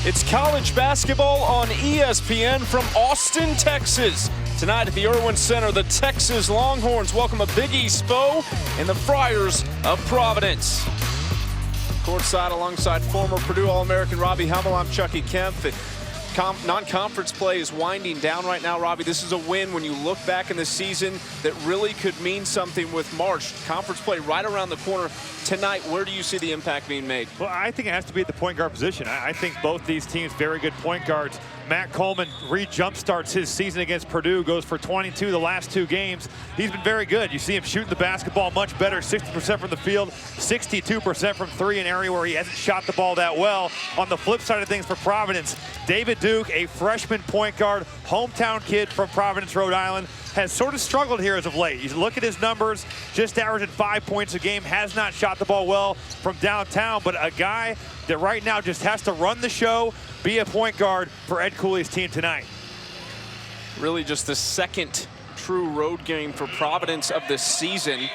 It's college basketball on ESPN from Austin, Texas. Tonight at the Irwin Center, the Texas Longhorns welcome a Big East foe in the Friars of Providence. Courtside alongside former Purdue All-American Robbie Hummel, I'm Chucky Kemp. Non-conference play is winding down right now, Robbie. This is a win when you look back in the season that really could mean something with March. Conference play right around the corner tonight. Where do you see the impact being made? Well, I think it has to be at the point guard position. I think both these teams very good point guards. Matt Coleman re-jumpstarts his season against Purdue, goes for 22 the last two games. He's been very good. You see him shooting the basketball much better, 60% from the field, 62% from three, an area where he hasn't shot the ball that well. On the flip side of things for Providence, David Duke, a freshman point guard, hometown kid from Providence, Rhode Island, has sort of struggled here as of late. You look at his numbers, just averaging 5 points a game, has not shot the ball well from downtown, but a guy that right now just has to run the show, be a point guard for Ed Cooley's team tonight. Really just the second true road game for Providence of this season.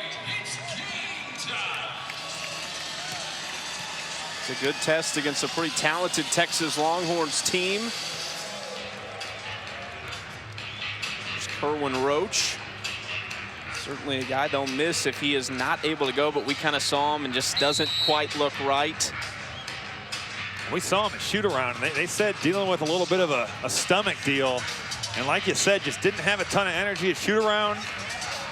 It's a good test against a pretty talented Texas Longhorns team. There's Kerwin Roach. Certainly a guy they'll miss if he is not able to go, but we kind of saw him and just doesn't quite look right. We saw him at shoot-around, and they said dealing with a little bit of a stomach deal. And like you said, just didn't have a ton of energy at shoot-around.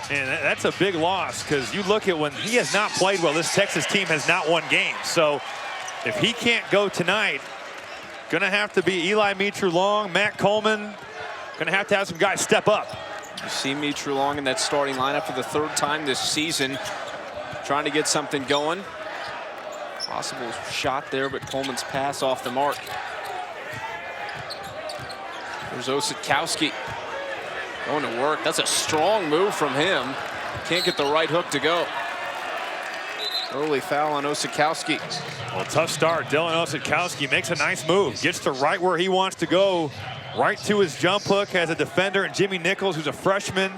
And that's a big loss, because you look at when he has not played well, this Texas team has not won games. So if he can't go tonight, going to have to be Eli Mitrou-Long, Matt Coleman, going to have some guys step up. You see Mitrou-Long in that starting lineup for the third time this season, trying to get something going. Possible shot there, but Coleman's pass off the mark. There's Osakowski going to work. That's a strong move from him. Can't get the right hook to go. Early foul on Osakowski. Well, tough start. Dylan Osakowski makes a nice move. Gets to right where he wants to go. Right to his jump hook as a defender. And Jimmy Nichols, who's a freshman,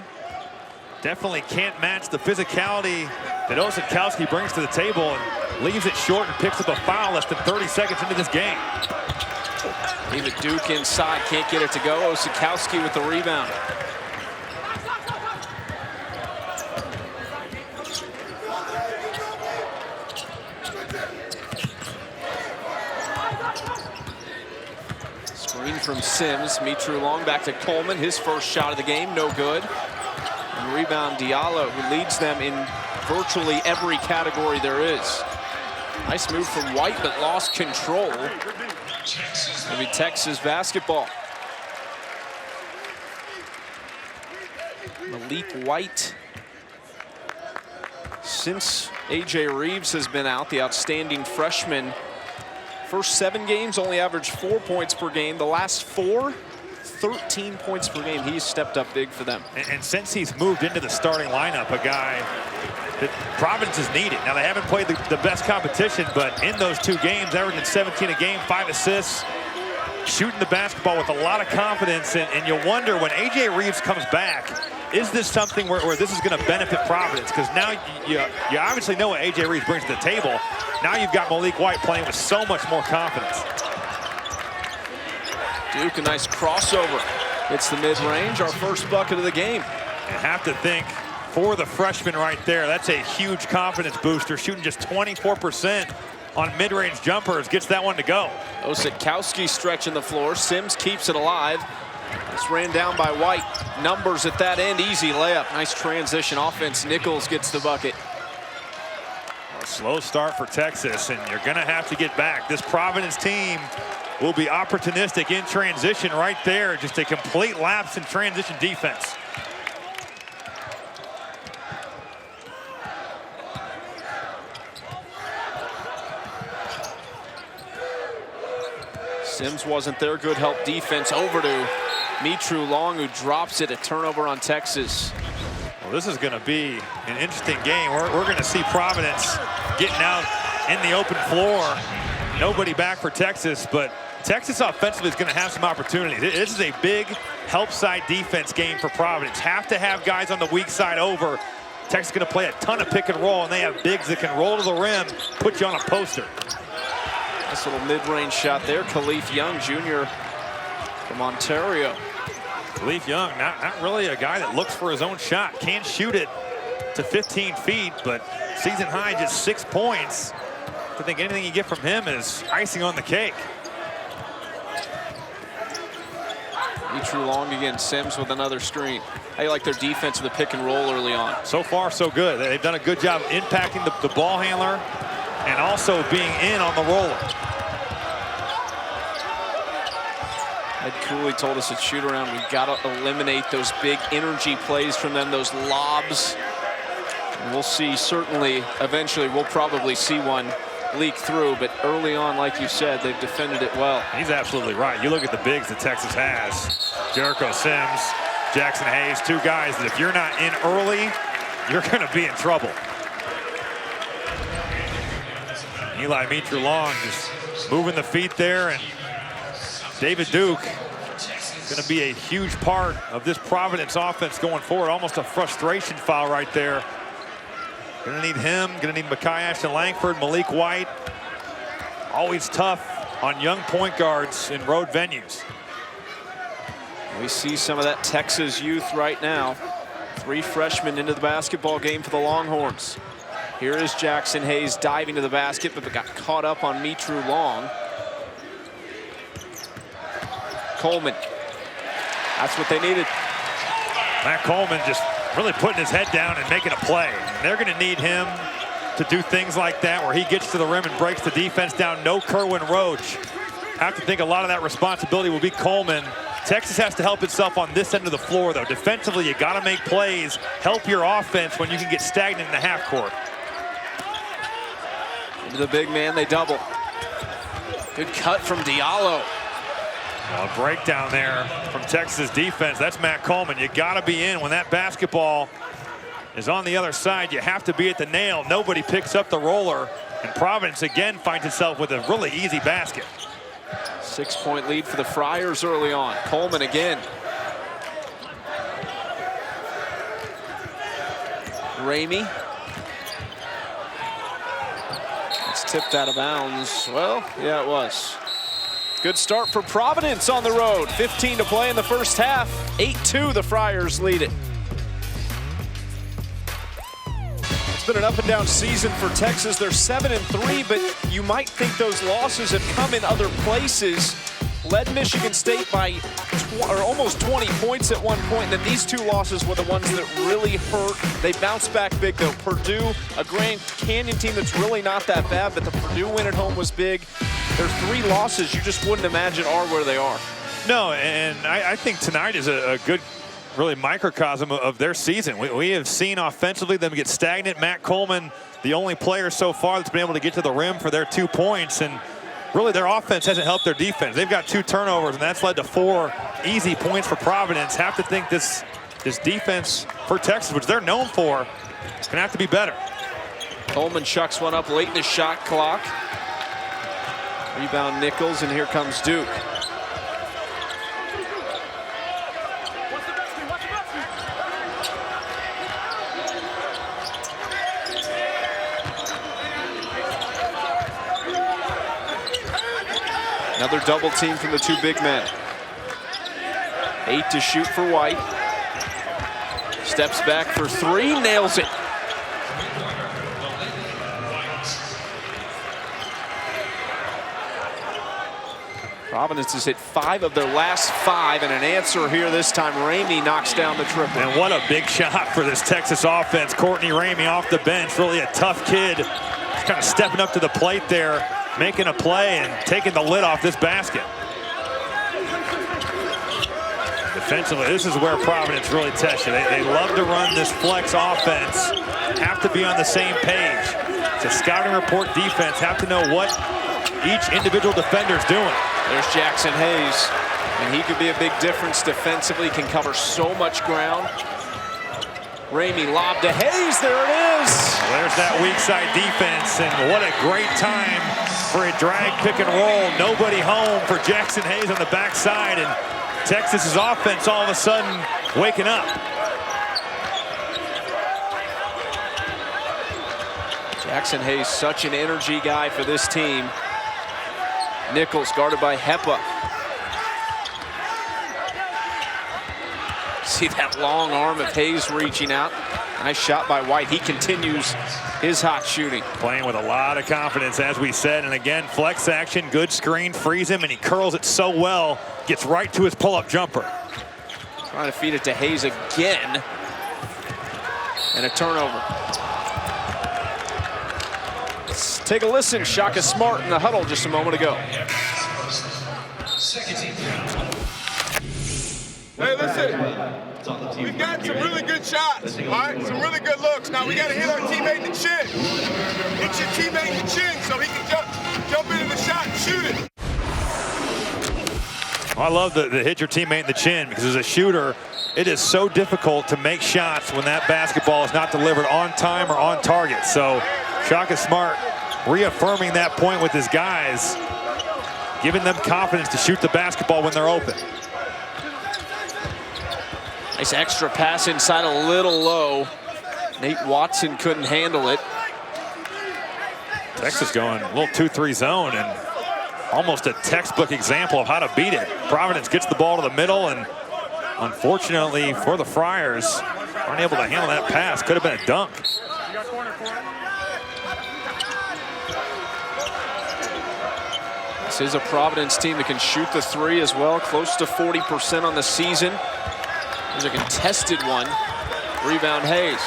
definitely can't match the physicality that Osakowski brings to the table, and leaves it short and picks up a foul less than 30 seconds into this game. David Duke inside, can't get it to go. Osakowski with the rebound. Screen from Sims. Mitrou-Long back to Coleman. His first shot of the game, no good. And rebound Diallo, who leads them in virtually every category there is. Nice move from White, but lost control. Maybe Texas basketball. Malik White, since A.J. Reeves has been out, the outstanding freshman, first 7 games only averaged 4 points per game. The last 4, 13 points per game. He's stepped up big for them. And since he's moved into the starting lineup, a guy that Providence has needed. Now, they haven't played the best competition, but in those 2 games, averaging 17 a game, 5 assists, shooting the basketball with a lot of confidence. And you wonder, when A.J. Reeves comes back, is this something where this is going to benefit Providence? Because now you obviously know what A.J. Reeves brings to the table. Now you've got Malik White playing with so much more confidence. Duke, a nice crossover. Hits the mid-range, our first bucket of the game. You have to think, for the freshman right there, that's a huge confidence booster. Shooting just 24% on mid-range jumpers, gets that one to go. Osakowski stretching the floor. Sims keeps it alive. It's ran down by White. Numbers at that end, easy layup. Nice transition offense. Nichols gets the bucket. A slow start for Texas, and you're gonna have to get back. This Providence team will be opportunistic in transition right there. Just a complete lapse in transition defense. Sims wasn't there. Good help defense. Over to Mitrou-Long, who drops it. A turnover on Texas. Well, this is going to be an interesting game. We're going to see Providence getting out in the open floor. Nobody back for Texas, but Texas offensively is going to have some opportunities. This is a big help side defense game for Providence. Have to have guys on the weak side over. Texas is going to play a ton of pick and roll, and they have bigs that can roll to the rim, put you on a poster. Nice little mid-range shot there. Khalif Young Jr. from Ontario. Khalif Young, not really a guy that looks for his own shot. Can't shoot it to 15 feet, but season high just 6 points. I think anything you get from him is icing on the cake. Mitru Long again, Sims with another screen. How do you like their defense of the pick and roll early on? So far, so good. They've done a good job impacting the ball handler and also being in on the roller. Ed Cooley told us at shoot around, we've got to eliminate those big energy plays from them, those lobs. And we'll see, certainly, eventually, we'll probably see one leak through, but early on, like you said, they've defended it well. He's absolutely right. You look at the bigs that Texas has. Jericho Sims, Jackson Hayes, two guys that if you're not in early, you're going to be in trouble. Eli Mitru Long just moving the feet there, and David Duke going to be a huge part of this Providence offense going forward. Almost a frustration foul right there. Going to need him, going to need Makai Ashton Langford, Malik White. Always tough on young point guards in road venues. We see some of that Texas youth right now. 3 freshmen into the basketball game for the Longhorns. Here is Jackson Hayes diving to the basket, but got caught up on Mitru Long. Coleman. That's what they needed. Matt Coleman just really putting his head down and making a play. And they're going to need him to do things like that where he gets to the rim and breaks the defense down. No Kerwin Roach. I have to think a lot of that responsibility will be Coleman. Texas has to help itself on this end of the floor, though. Defensively, you got to make plays, help your offense when you can get stagnant in the half court. Into the big man, they double. Good cut from Diallo. A breakdown there from Texas defense. That's Matt Coleman. You got to be in when that basketball is on the other side. You have to be at the nail. Nobody picks up the roller. And Providence again finds itself with a really easy basket. 6-point lead for the Friars early on. Coleman again. Ramey. It's tipped out of bounds. Well, yeah, it was. Good start for Providence on the road. 15 to play in the first half. 8-2, the Friars lead it. It's been an up and down season for Texas. They're 7-3, but you might think those losses have come in other places. Led Michigan State by almost 20 points at one point, and then these 2 losses were the ones that really hurt. They bounced back big, though. Purdue, a Grand Canyon team that's really not that bad, but the Purdue win at home was big. Their 3 losses you just wouldn't imagine are where they are. No, and I think tonight is a good, really microcosm of their season. We have seen offensively them get stagnant. Matt Coleman, the only player so far that's been able to get to the rim for their 2 points, and really their offense hasn't helped their defense. They've got 2 turnovers, and that's led to 4 easy points for Providence. Have to think this defense for Texas, which they're known for, is going to have to be better. Coleman chucks one up late in the shot clock. Rebound Nichols, and here comes Duke. Another double team from the 2 big men. 8 to shoot for White. Steps back for 3, nails it. Providence has hit 5 of their last 5, and an answer here this time. Ramey knocks down the triple. And what a big shot for this Texas offense. Courtney Ramey off the bench, really a tough kid. Just kind of stepping up to the plate there, making a play and taking the lid off this basket. Defensively, this is where Providence really tests you. They love to run this flex offense, have to be on the same page. It's a scouting report defense, have to know what each individual defender's doing. There's Jackson Hayes, and he could be a big difference defensively, can cover so much ground. Ramey lob to Hayes, there it is. Well, there's that weak side defense, and what a great time for a drag pick and roll. Nobody home for Jackson Hayes on the backside, and Texas's offense all of a sudden waking up. Jackson Hayes, such an energy guy for this team. Nichols guarded by Hepa. See that long arm of Hayes reaching out. Nice shot by White. He continues his hot shooting. Playing with a lot of confidence, as we said. And again, flex action, good screen, frees him, and he curls it so well. Gets right to his pull-up jumper. Trying to feed it to Hayes again. And a turnover. Let's take a listen. Shaka Smart in the huddle just a moment ago. Hey, listen, we've got some really good shots, all right? Some really good looks. Now, we got to hit our teammate in the chin. Hit your teammate in the chin so he can jump into the shot and shoot it. I love the hit your teammate in the chin, because as a shooter, it is so difficult to make shots when that basketball is not delivered on time or on target. So Shaka Smart reaffirming that point with his guys, giving them confidence to shoot the basketball when they're open. Nice extra pass inside, a little low. Nate Watson couldn't handle it. Texas going a little 2-3 zone, and almost a textbook example of how to beat it. Providence gets the ball to the middle, and unfortunately for the Friars, aren't able to handle that pass. Could have been a dunk. This is a Providence team that can shoot the three as well, close to 40% on the season. There's a contested one. Rebound Hayes.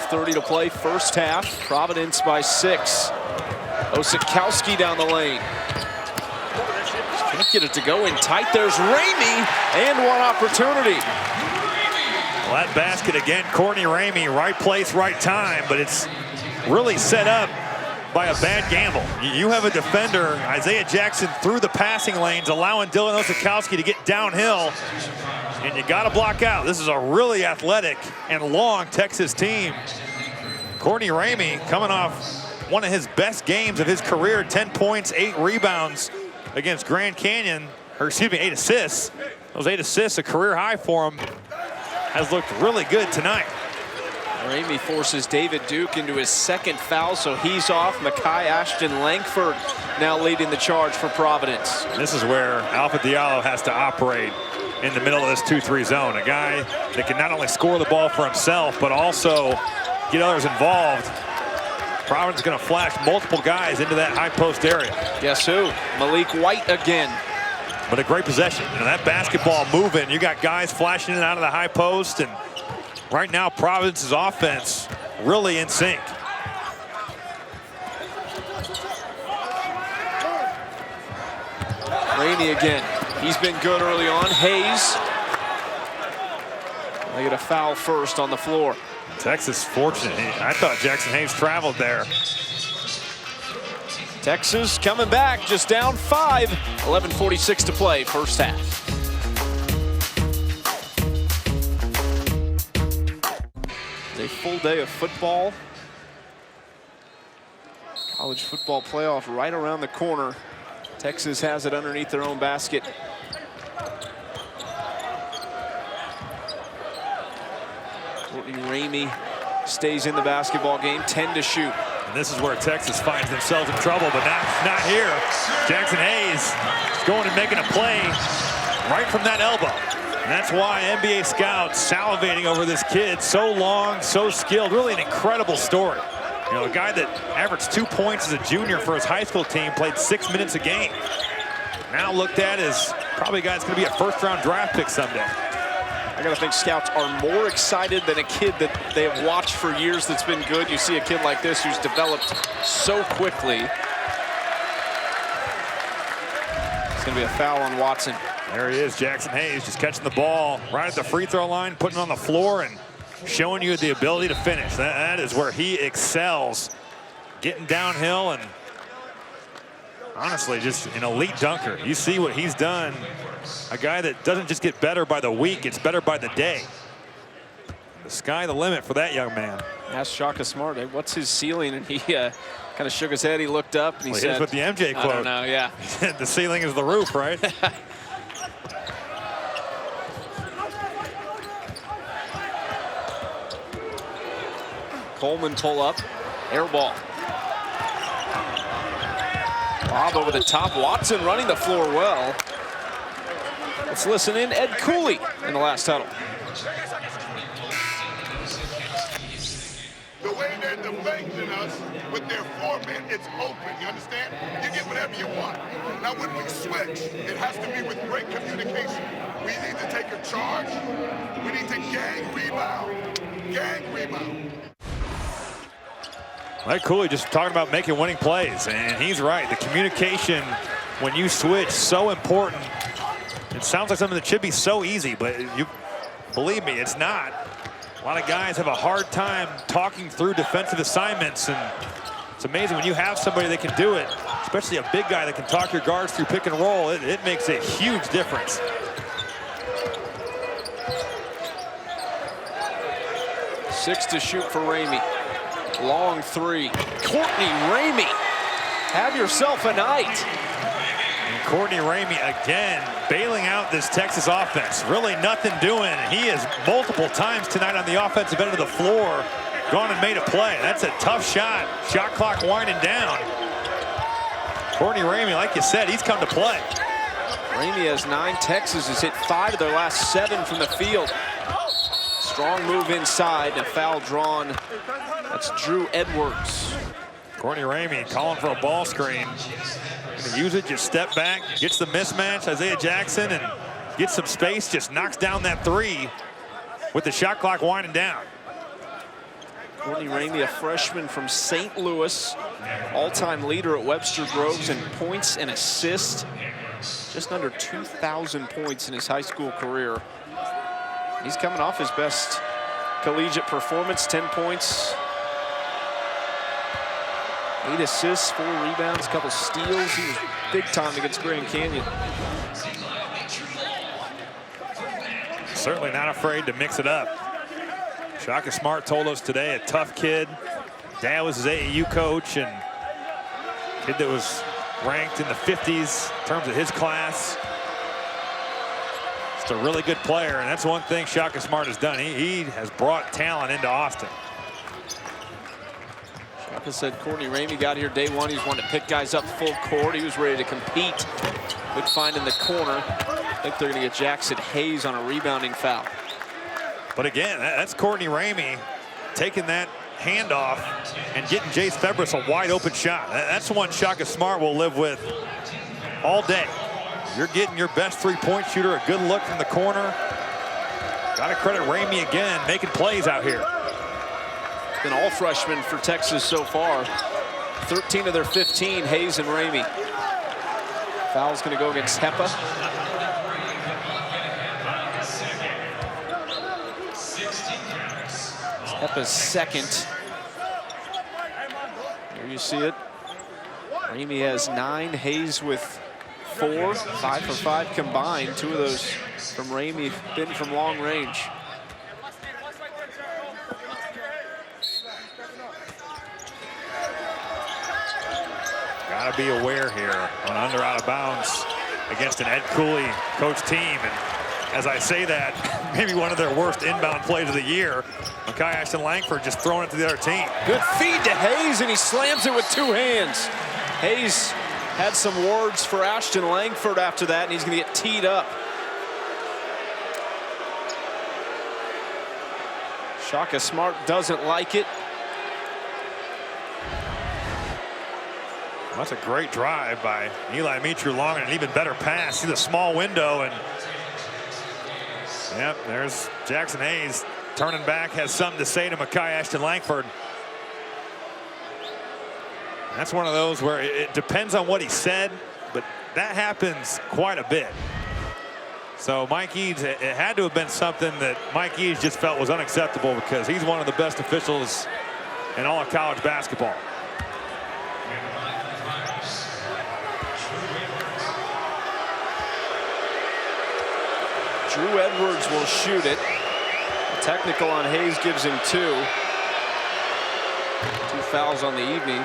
.30 to play, first half. Providence by 6. Osikowski down the lane. Can't get it to go in tight. There's Ramey, and one opportunity. Well, that basket again, Courtney Ramey, right place, right time, but it's really set up by a bad gamble. You have a defender, Isaiah Jackson, through the passing lanes, allowing Dylan Osikowski to get downhill, and you got to block out. This is a really athletic and long Texas team. Courtney Ramey coming off one of his best games of his career, 10 points, 8 rebounds against Grand Canyon, or excuse me, 8 assists. Those 8 assists, a career high for him, has looked really good tonight. Ramey forces David Duke into his second foul, so he's off. Makai Ashton Langford now leading the charge for Providence. And this is where Alpha Diallo has to operate in the middle of this 2-3 zone. A guy that can not only score the ball for himself, but also get others involved. Providence is going to flash multiple guys into that high post area. Guess who? Malik White again. But a great possession. You know, that basketball moving, you got guys flashing in and out of the high post, and right now Providence's offense really in sync. Ramey again. He's been good early on. Hayes. They get a foul first on the floor. Texas fortunate. I thought Jackson Hayes traveled there. Texas coming back, just down 5. 11:46 to play, first half. It's a full day of football. College football playoff right around the corner. Texas has it underneath their own basket. Courtney Ramey stays in the basketball game, 10 to shoot. And this is where Texas finds themselves in trouble, but not here. Jackson Hayes is going and making a play right from that elbow. And that's why NBA scouts salivating over this kid. So long, so skilled, really an incredible story. You know, a guy that averaged 2 points as a junior for his high school team, played 6 minutes a game. Now looked at as probably a guy that's going to be a first-round draft pick someday. I gotta think scouts are more excited than a kid that they have watched for years that's been good. You see a kid like this who's developed so quickly. It's gonna be a foul on Watson. There he is, Jackson Hayes, just catching the ball right at the free throw line, putting it on the floor and showing you the ability to finish. That is where he excels, getting downhill, and honestly, just an elite dunker. You see what he's done. A guy that doesn't just get better by the week, it's better by the day. The sky the limit for that young man. Asked Shaka Smart, hey, what's his ceiling? And he kind of shook his head. He looked up and he said, here's what the MJ quote. I don't know, yeah. The ceiling is the roof, right? Coleman pull up, air ball. Bob over the top, Watson running the floor well. Let's listen in Ed Cooley in the last huddle. The way they're defending us with their four-man, it's open, you understand? You get whatever you want. Now when we switch, it has to be with great communication. We need to take a charge. We need to gang rebound. Gang rebound. Mike Cooley just talking about making winning plays, and he's right. The communication when you switch, so important. It sounds like something that should be so easy, but you believe me, it's not. A lot of guys have a hard time talking through defensive assignments, and it's amazing when you have somebody that can do it, especially a big guy that can talk your guards through pick and roll. It makes a huge difference. Six to shoot for Ramey. Long three. Courtney Ramey, have yourself a night. And Courtney Ramey again bailing out this Texas offense. Really nothing doing. He has multiple times tonight on the offensive end of the floor gone and made a play. That's a tough shot. Shot clock winding down. Courtney Ramey, like you said, he's come to play. Ramey has 9. Texas has hit 5 of their last 7 from the field. Strong move inside. A foul drawn. That's Drew Edwards. Courtney Ramey calling for a ball screen. Gonna use it, just step back, gets the mismatch. Isaiah Jackson, and gets some space, just knocks down that 3 with the shot clock winding down. Courtney Ramey, a freshman from St. Louis, all-time leader at Webster Groves in points and assists. Just under 2,000 points in his high school career. He's coming off his best collegiate performance, 10 points. 8 assists, 4 rebounds, a couple steals. He was big time against Grand Canyon. Certainly not afraid to mix it up. Shaka Smart told us today, a tough kid. Dad was his AAU coach, and kid that was ranked in the 50s in terms of his class. Just a really good player, and that's one thing Shaka Smart has done. He has brought talent into Austin. Shaka said Courtney Ramey got here day one. He was wanting to pick guys up full court. He was ready to compete. Good find in the corner. I think they're going to get Jackson Hayes on a rebounding foul. But again, that's Courtney Ramey taking that handoff and getting Jace Febres a wide open shot. That's one Shaka Smart will live with all day. You're getting your best three-point shooter, a good look from the corner. Got to credit Ramey again, making plays out here. Been all freshmen for Texas so far. 13 of their 15, Hayes and Ramey. Foul's going to go against Hepa. Hepa's second. There you see it. Ramey has 9, Hayes with 4, 5 for 5 combined. 2 of those from Ramey, been from long range. Got to be aware here on under out of bounds against an Ed Cooley coach team. And as I say that, maybe one of their worst inbound plays of the year. Makai Ashton Langford just throwing it to the other team. Good feed to Hayes, and he slams it with 2 hands. Hayes had some words for Ashton Langford after that, and he's going to get teed up. Shaka Smart doesn't like it. That's a great drive by Eli Mitru-Long, and an even better pass. See the small window, and yep, there's Jackson Hayes turning back, has something to say to Makai Ashton Langford. That's one of those where it depends on what he said, but that happens quite a bit. So Mike Eads, it had to have been something that Mike Eads just felt was unacceptable, because he's one of the best officials in all of college basketball. Drew Edwards will shoot it. A technical on Hayes gives him 2. 2 fouls on the evening.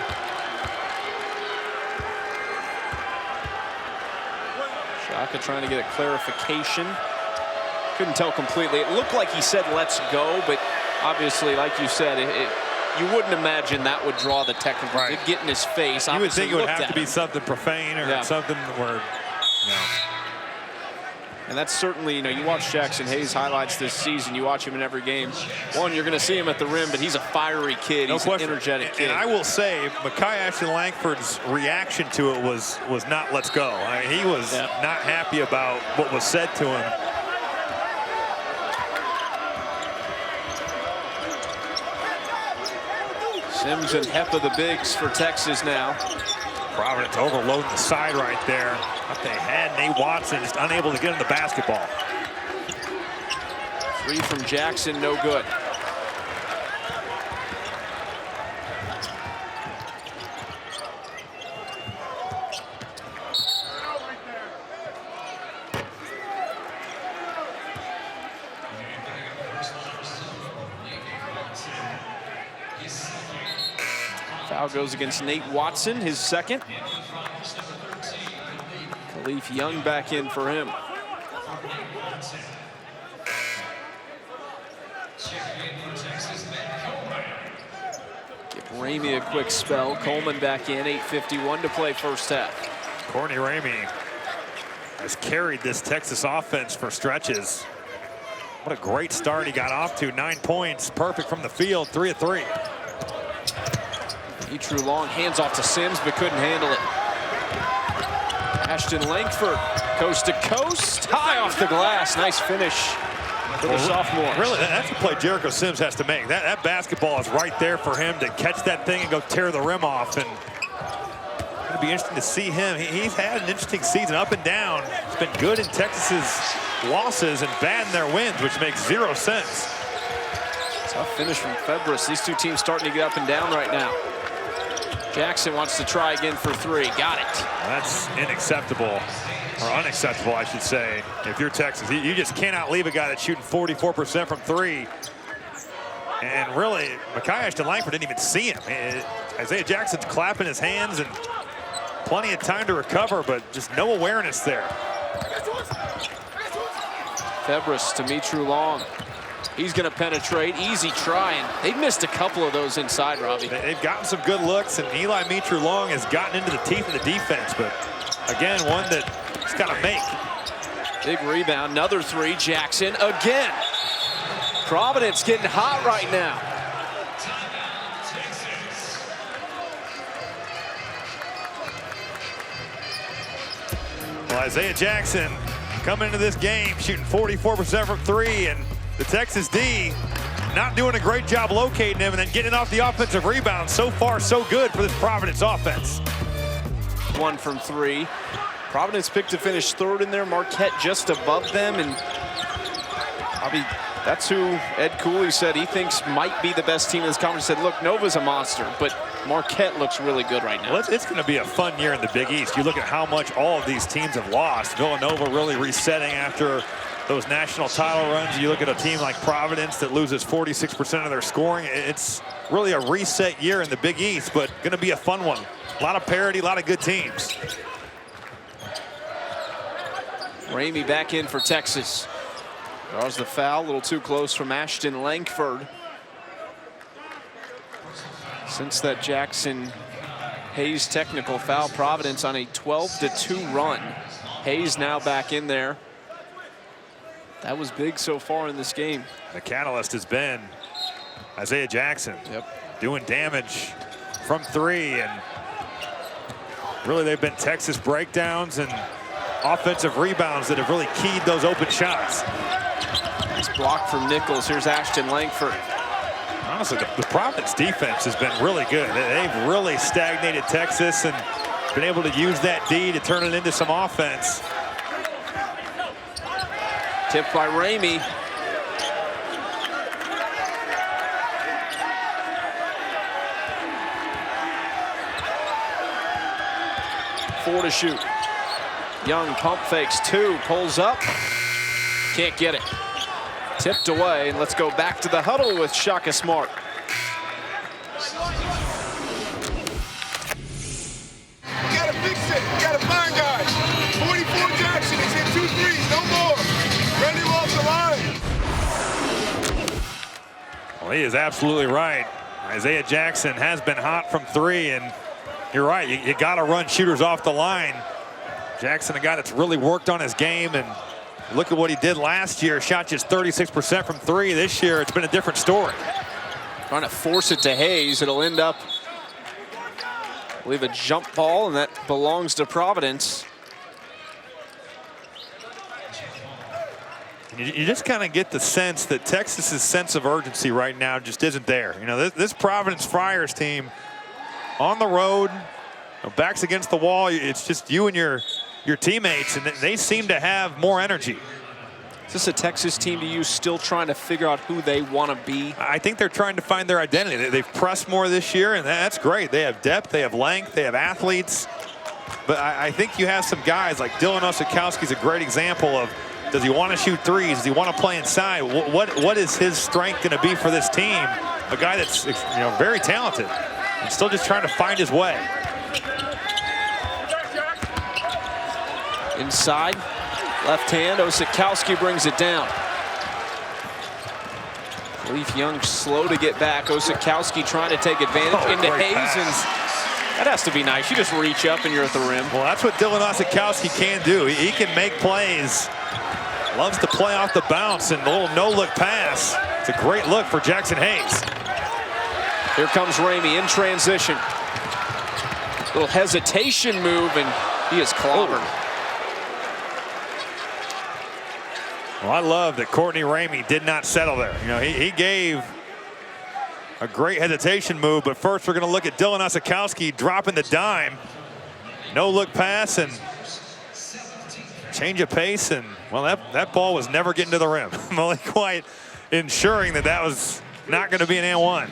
Shaka trying to get a clarification. Couldn't tell completely. It looked like he said, "let's go," but obviously, like you said, you wouldn't imagine that would draw the technical. Right. It'd get in his face. You would think it would have to be. be something profane or something where, you know. And that's certainly, you know, you watch Jackson Hayes highlights this season, you watch him in every game. One, you're going to see him at the rim, but he's a fiery kid. He's an energetic kid. And I will say, Mekhi Ashton Langford's reaction to it was not let's go. I mean, he was not happy about what was said to him. Sims and Hepa the bigs for Texas now. Providence overloading the side right there. But they had Nate Watson just unable to get him the basketball. 3 from Jackson, no good. Foul goes against Nate Watson, his second. Khalif Young back in for him. Give Ramey a quick spell. Coleman back in, 8:51 to play first half. Courtney Ramey has carried this Texas offense for stretches. What a great start he got off to. 9 points, perfect from the field, 3 of 3. Mitru Long hands off to Sims, but couldn't handle it. Ashton Langford, coast to coast, high off the glass. Nice finish for the sophomore. Really, that's a play Jericho Sims has to make. That basketball is right there for him to catch that thing and go tear the rim off. And it'll be interesting to see him. He's had an interesting season, up and down. It's been good in Texas's losses and bad in their wins, which makes 0 sense. Tough finish from Febres. These two teams starting to get up and down right now. Jackson wants to try again for 3. Got it. That's unacceptable, or unacceptable, I should say, if you're Texas. You just cannot leave a guy that's shooting 44% from 3. And really, Mekhi Ashton Langford didn't even see him. Isaiah Jackson's clapping his hands and plenty of time to recover, but just no awareness there. Febres to Mitru Long. He's going to penetrate. Easy try, and they've missed a couple of those inside, Robbie. They've gotten some good looks, and Eli Mitru Long has gotten into the teeth of the defense, but again, one that he's got to make. Big rebound, another 3, Jackson again. Providence getting hot right now. Well, Isaiah Jackson coming into this game shooting 44% from 3, and the Texas D not doing a great job locating him and then getting off the offensive rebound. So far, so good for this Providence offense. 1 from 3. Providence picked to finish 3rd in there. Marquette just above them, and Bobby, that's who Ed Cooley said he thinks might be the best team in this conference. He said, look, Nova's a monster, but Marquette looks really good right now. Well, it's going to be a fun year in the Big East. You look at how much all of these teams have lost. Villanova really resetting after those national title runs. You look at a team like Providence that loses 46% of their scoring. It's really a reset year in the Big East, but going to be a fun one. A lot of parity, a lot of good teams. Ramey back in for Texas. Draws the foul, a little too close from Ashton Langford. Since that Jackson Hayes technical foul, Providence on a 12-2 run. Hayes now back in there. That was big so far in this game. The catalyst has been Isaiah Jackson. Doing damage from 3, and really they've been Texas breakdowns and offensive rebounds that have really keyed those open shots. Nice block from Nichols. Here's Ashton Langford. Honestly, the Providence defense has been really good. They've really stagnated Texas and been able to use that D to turn it into some offense. Tipped by Ramey. Four to shoot. Young pump fakes 2, pulls up. Can't get it. Tipped away, and let's go back to the huddle with Shaka Smart. You gotta fix it. You gotta find guys. 44 Jackson, he's hit 2 threes, no more. Run him off the line. Well, he is absolutely right. Isaiah Jackson has been hot from three, and you're right, you got to run shooters off the line. Jackson, a guy that's really worked on his game, and look at what he did last year. Shot just 36% from three. This year, it's been a different story. Trying to force it to Hayes. It'll end up, I believe, a jump ball, and that belongs to Providence. You just kind of get the sense that Texas's sense of urgency right now just isn't there. You know, this Providence Friars team on the road, backs against the wall. It's just you and your teammates, and they seem to have more energy. Is this a Texas team to you still trying to figure out who they want to be? I think they're trying to find their identity. They've pressed more this year, and that's great. They have depth, they have length, they have athletes. But I think you have some guys like Dylan Osikowski's a great example of, does he want to shoot threes? Does he want to play inside? What is his strength going to be for this team? A guy that's very talented and still just trying to find his way. Inside, left hand, Osikowski brings it down. Leaf Young slow to get back. Osikowski trying to take advantage into Hayes, and that has to be nice. You just reach up and you're at the rim. Well, that's what Dylan Osikowski can do. He can make plays. Loves to play off the bounce, and a little no-look pass. It's a great look for Jackson Hayes. Here comes Ramey in transition. Little hesitation move, and he is clobbered. Well, I love that Courtney Ramey did not settle there. He gave a great hesitation move, but first we're going to look at Dylan Osikowski dropping the dime. No-look pass and change of pace, and well, that ball was never getting to the rim. Malik White ensuring that was not going to be an and one.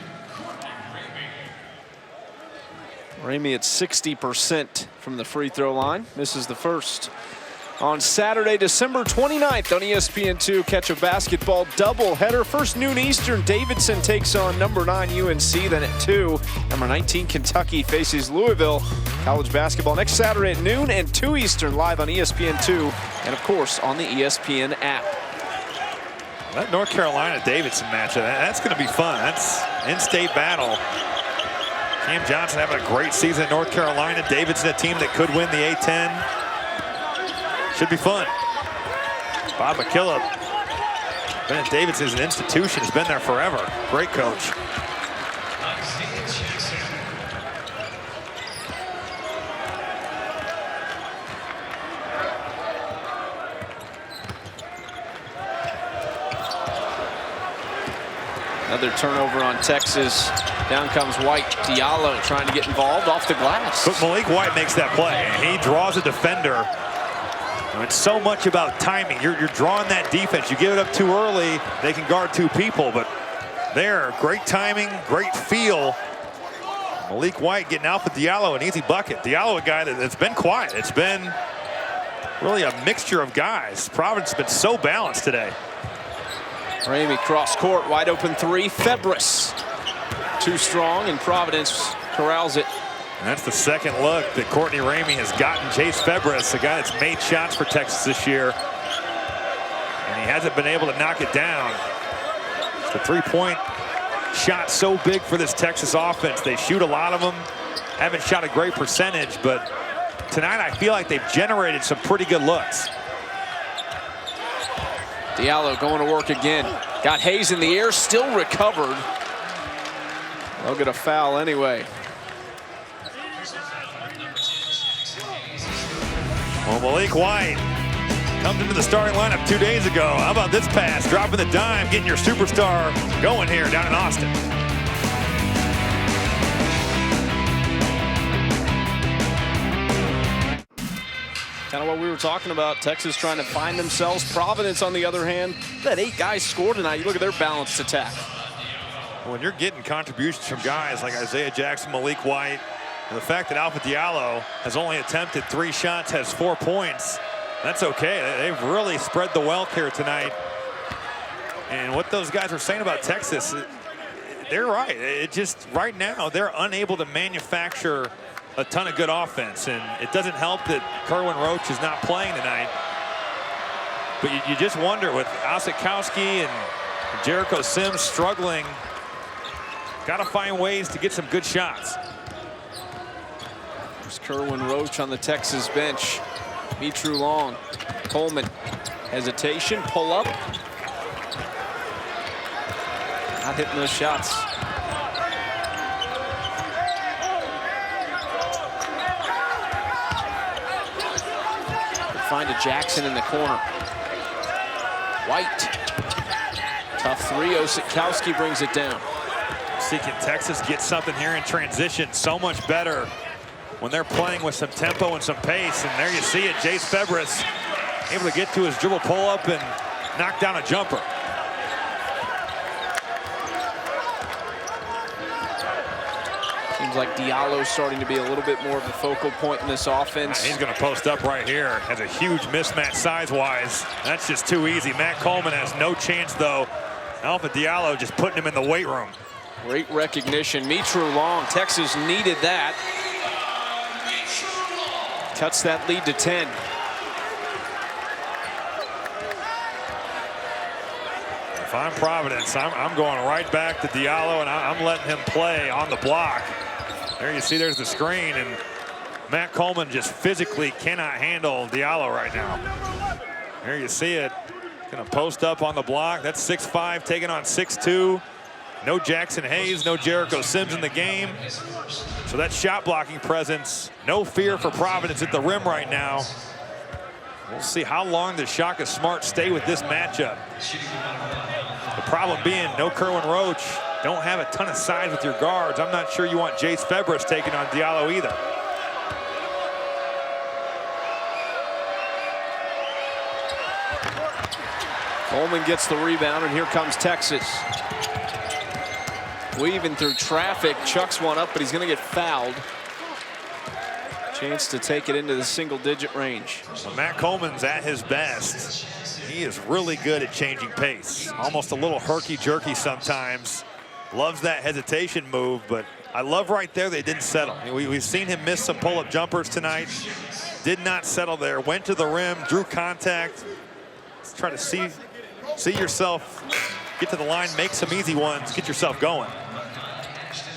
Ramey at 60% from the free throw line. Misses the first. On Saturday, December 29th on ESPN2, catch a basketball doubleheader. First noon Eastern, Davidson takes on number 9 UNC. Then at 2, number 19 Kentucky faces Louisville. College basketball next Saturday at noon and 2 Eastern, live on ESPN2 and of course on the ESPN app. That North Carolina-Davidson matchup, that's going to be fun. That's in-state battle. Cam Johnson having a great season at North Carolina. Davidson, a team that could win the A-10. Should be fun. Bob McKillop, been at Davidson as an institution, has been there forever. Great coach. Another turnover on Texas. Down comes White. Diallo trying to get involved off the glass. But Malik White makes that play. He draws a defender. It's so much about timing. You're drawing that defense. You give it up too early, they can guard two people. But there, great timing, great feel. Malik White getting Alpha Diallo an easy bucket. Diallo, a guy that's been quiet. It's been really a mixture of guys. Providence has been so balanced today. Ramey cross court, wide open three. Febres too strong, and Providence corrals it. And that's the second look that Courtney Ramey has gotten Chase Febres, a guy that's made shots for Texas this year. And he hasn't been able to knock it down. It's the three-point shot so big for this Texas offense. They shoot a lot of them. Haven't shot a great percentage, but tonight I feel like they've generated some pretty good looks. Diallo going to work again. Got Hayes in the air, still recovered. They'll get a foul anyway. Well, Malik White comes into the starting lineup 2 days ago. How about this pass? Dropping the dime, getting your superstar going here down in Austin. Kind of what we were talking about. Texas trying to find themselves. Providence, on the other hand, that 8 guys scored tonight. You look at their balanced attack. When you're getting contributions from guys like Isaiah Jackson, Malik White, and the fact that Alpha Diallo has only attempted 3 shots, has 4 points, that's okay. They've really spread the wealth here tonight. And what those guys are saying about Texas, they're right. It just, right now, they're unable to manufacture a ton of good offense. And it doesn't help that Kerwin Roach is not playing tonight. But you just wonder, with Osikowski and Jericho Sims struggling got to find ways to get some good shots. There's Kerwin Roach on the Texas bench. Mitru Long. Coleman. Hesitation. Pull up. Not hitting those shots. Find a Jackson in the corner. White. Tough three. Osikowski brings it down. See, can Texas get something here in transition? So much better when they're playing with some tempo and some pace. And there you see it. Jace Febres able to get to his dribble pull-up and knock down a jumper. Seems like Diallo's starting to be a little bit more of a focal point in this offense. He's going to post up right here. Has a huge mismatch size-wise. That's just too easy. Matt Coleman has no chance, though. Alpha Diallo just putting him in the weight room. Great recognition. Mitru Long. Texas needed that. Cuts that lead to 10. If I'm Providence, I'm going right back to Diallo, and I'm letting him play on the block. There you see, there's the screen, and Matt Coleman just physically cannot handle Diallo right now. There you see it. Gonna post up on the block. That's 6'5", taking on 6'2". No Jackson Hayes, no Jericho Sims in the game. So that shot blocking presence, no fear for Providence at the rim right now. We'll see how long does Shaka Smart stay with this matchup. The problem being no Kerwin Roach. Don't have a ton of size with your guards. I'm not sure you want Jace Febres taking on Diallo either. Coleman gets the rebound, and here comes Texas. Weaving through traffic. Chucks one up, but he's going to get fouled. Chance to take it into the single-digit range. Well, Matt Coleman's at his best. He is really good at changing pace. Almost a little herky-jerky sometimes. Loves that hesitation move, but I love right there they didn't settle. We've seen him miss some pull-up jumpers tonight. Did not settle there. Went to the rim, drew contact. Let's try to see yourself get to the line, make some easy ones, get yourself going.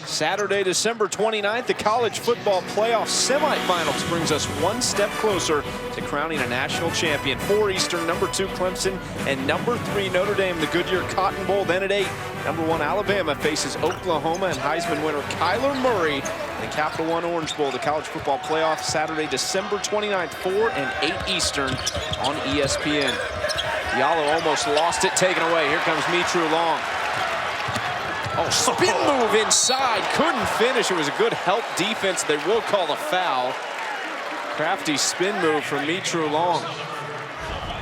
Saturday, December 29th, the college football playoff semifinals brings us one step closer to crowning a national champion. 4 Eastern, number 2 Clemson, and number 3 Notre Dame. The Goodyear Cotton Bowl. Then at 8, number 1 Alabama faces Oklahoma and Heisman winner Kyler Murray in the Capital One Orange Bowl. The college football playoff Saturday, December 29th, 4 and 8 Eastern on ESPN. Diallo almost lost it, taken away. Here comes Mitru Long. Oh, spin move inside. Couldn't finish. It was a good help defense. They will call a foul. Crafty spin move from Mitru Long.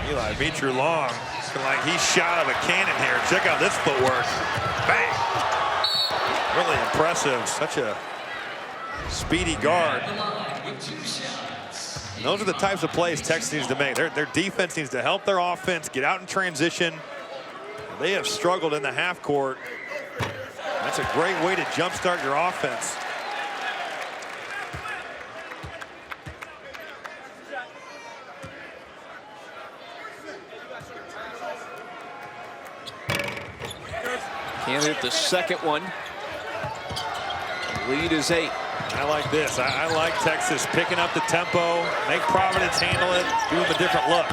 Eli Mitru Long, looking like he's shot of a cannon here. Check out this footwork. Bang. Really impressive. Such a speedy guard. And those are the types of plays Texas needs to make. Their defense needs to help their offense get out in transition. They have struggled in the half court. That's a great way to jumpstart your offense. Can't hit the second one. Lead is 8. I like this. I like Texas picking up the tempo, make Providence handle it, give them a different look.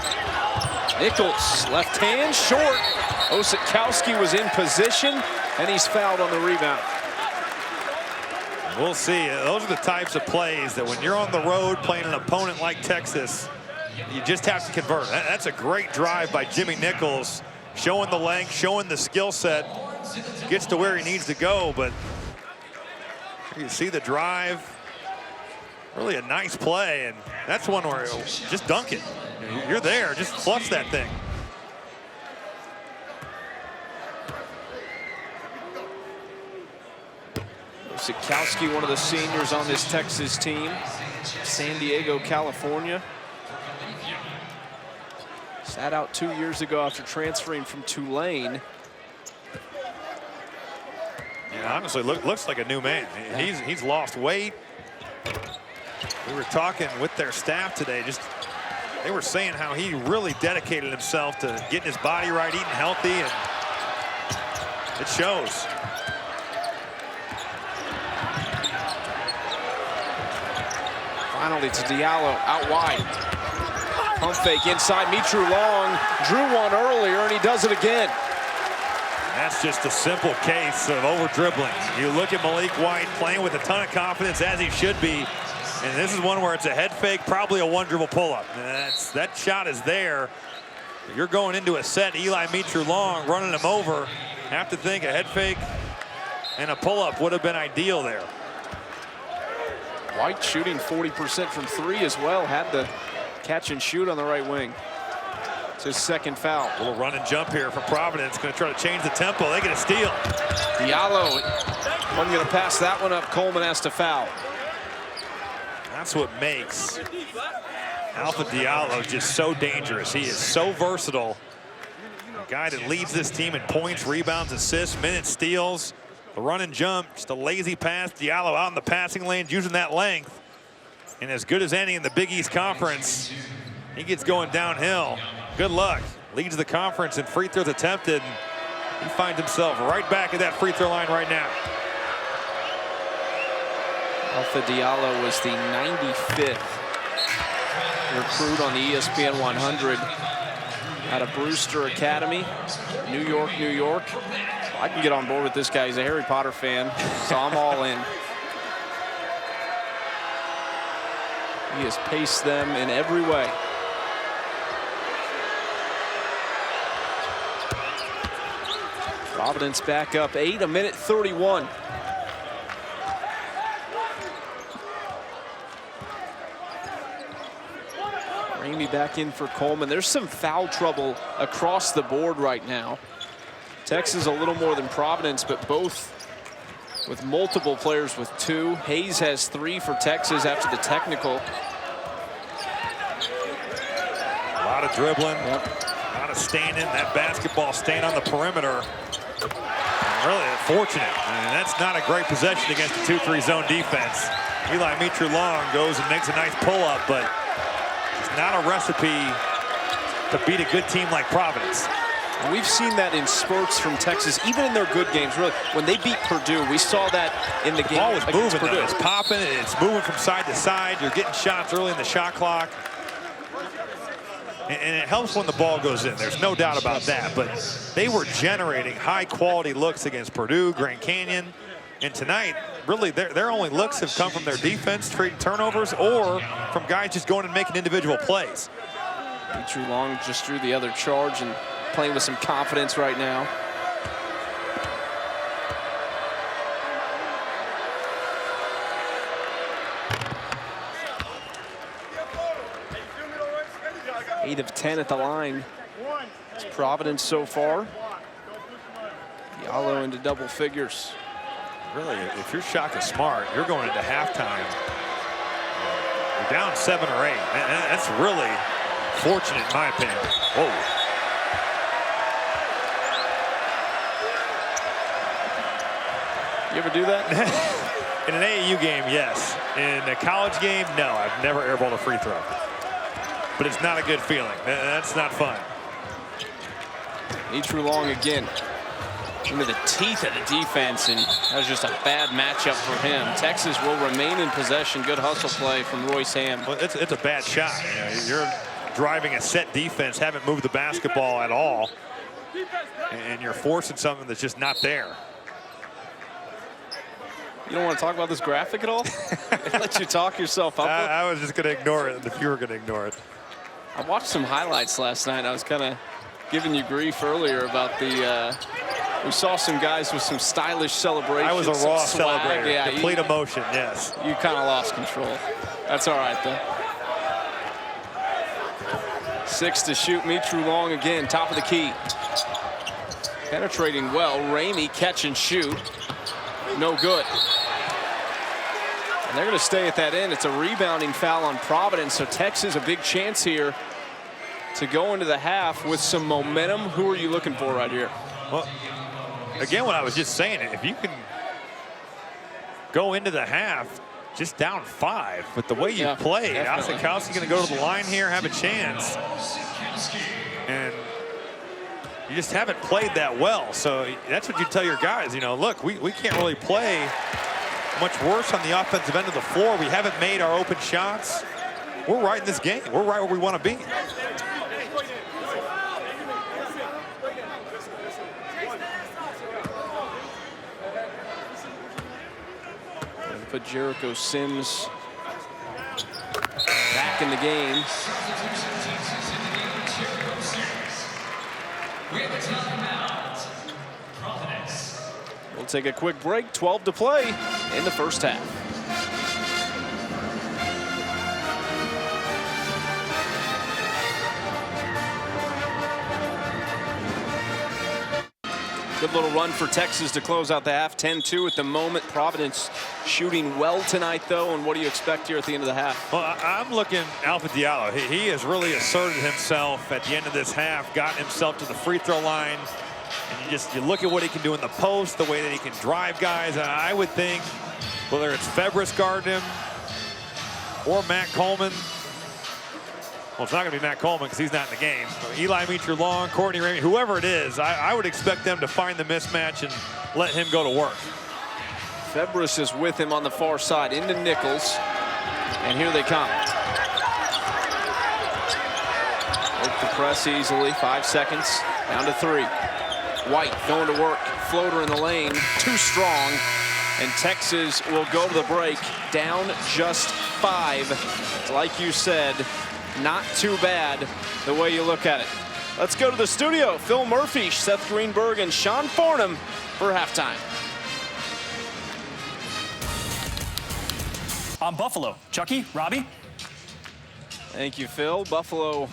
Nichols, left hand, short. Osikowski was in position, and he's fouled on the rebound. We'll see. Those are the types of plays that when you're on the road playing an opponent like Texas, you just have to convert. That's a great drive by Jimmy Nichols, showing the length, showing the skill set. Gets to where he needs to go, but you see the drive. Really a nice play, and that's one where just dunk it. You're there, just flush that thing. Osikowski, one of the seniors on this Texas team, San Diego, California. Sat out 2 years ago after transferring from Tulane. Yeah, honestly, looks like a new man. He's lost weight. We were talking with their staff today. They were saying how he really dedicated himself to getting his body right, eating healthy, and it shows. Finally to Diallo, out wide. Pump fake inside, Mitru Long drew one earlier, and he does it again. That's just a simple case of over-dribbling. You look at Malik White playing with a ton of confidence, as he should be, and this is one where it's a head fake, probably a one-dribble pull-up. That shot is there. You're going into a set, Eli Mitru Long running him over. Have to think a head fake and a pull-up would have been ideal there. White shooting 40% from three as well. Had the catch and shoot on the right wing. It's his second foul. A little run and jump here for Providence. Going to try to change the tempo. They get a steal. Diallo wasn't going to pass that one up. Coleman has to foul. That's what makes Alpha Diallo just so dangerous. He is so versatile. A guy that leads this team in points, rebounds, assists, minutes, steals. The run and jump, just a lazy pass. Diallo out in the passing lane, using that length. And as good as any in the Big East Conference, he gets going downhill. Good luck. Leads the conference in free throws attempted. He finds himself right back at that free throw line right now. Alpha Diallo was the 95th recruit on the ESPN 100 out of Brewster Academy, New York, New York. I can get on board with this guy. He's a Harry Potter fan, so I'm all in. He has paced them in every way. Providence back up 8, 1:31. Ramey back in for Coleman. There's some foul trouble across the board right now. Texas a little more than Providence, but both with multiple players with 2. Hayes has 3 for Texas after the technical. A lot of dribbling, a lot of standing. That basketball staying on the perimeter. Really unfortunate. And that's not a great possession against the 2-3 zone defense. Eli Mitru Long goes and makes a nice pull-up, but it's not a recipe to beat a good team like Providence. And we've seen that in spurts from Texas, even in their good games. Really, when they beat Purdue, we saw that in the game. The ball was moving, Purdue. It's popping, it's moving from side to side. You're getting shots early in the shot clock. And it helps when the ball goes in. There's no doubt about that. But they were generating high-quality looks against Purdue, Grand Canyon. And tonight, really, their only looks have come from their defense, trading turnovers, or from guys just going and making individual plays. Mitru Long just drew the other charge and playing with some confidence right now. Eight of 10 at the line. It's Providence so far. Diallo into double figures. Really, if your shot is smart, you're going into halftime. You're down 7 or 8. That's really fortunate in my opinion. Whoa. You ever do that? In an AAU game, yes. In a college game, no. I've never airballed a free throw. But it's not a good feeling. That's not fun. Mitru Long again into the teeth of the defense, and that was just a bad matchup for him. Texas will remain in possession. Good hustle play from Royce Ham. Well, it's a bad shot. You're driving a set defense, haven't moved the basketball at all, and you're forcing something that's just not there. You don't want to talk about this graphic at all? Let you talk yourself up. I was just going to ignore it if you were going to ignore it. I watched some highlights last night. I was kind of giving you grief earlier about the we saw some guys with some stylish celebrations. I was a raw celebrator. Yeah, complete emotion, yes. You kind of lost control. That's all right, though. 6 to shoot. Mitru Long again, top of the key. Penetrating well. Ramey catch and shoot. No good. And they're going to stay at that end. It's a rebounding foul on Providence, so Texas a big chance here to go into the half with some momentum. Who are you looking for right here? Well, again, what I was just saying, if you can go into the half just down 5, but the way you played, Ostankowski going to go to the line here, have a chance. And you just haven't played that well. So that's what you tell your guys, you know, look, we can't really play much worse on the offensive end of the floor. We haven't made our open shots. We're right in this game. We're right where we want to be. Put Jericho Sims back in the game. We'll take a quick break. 12 to play in the first half. Good little run for Texas to close out the half. 10-2 at the moment. Providence shooting well tonight, though. And what do you expect here at the end of the half? Well, I'm looking Alpha Diallo. He has really asserted himself at the end of this half, gotten himself to the free throw line. And you look at what he can do in the post, the way that he can drive guys. I would think whether it's Febres guarding him or Matt Coleman. Well, it's not going to be Matt Coleman because he's not in the game. Eli Mitchell-Long, Courtney Ramey, whoever it is, I would expect them to find the mismatch and let him go to work. Febres is with him on the far side into Nichols. And here they come. Broke the press easily. 5 seconds. Down to 3. White going to work. Floater in the lane. Too strong. And Texas will go to the break. Down just 5. Like you said, not too bad the way you look at it. Let's go to the studio. Phil Murphy, Seth Greenberg, and Sean Farnham for halftime. On Buffalo, Chucky, Robbie. Thank you, Phil. Buffalo,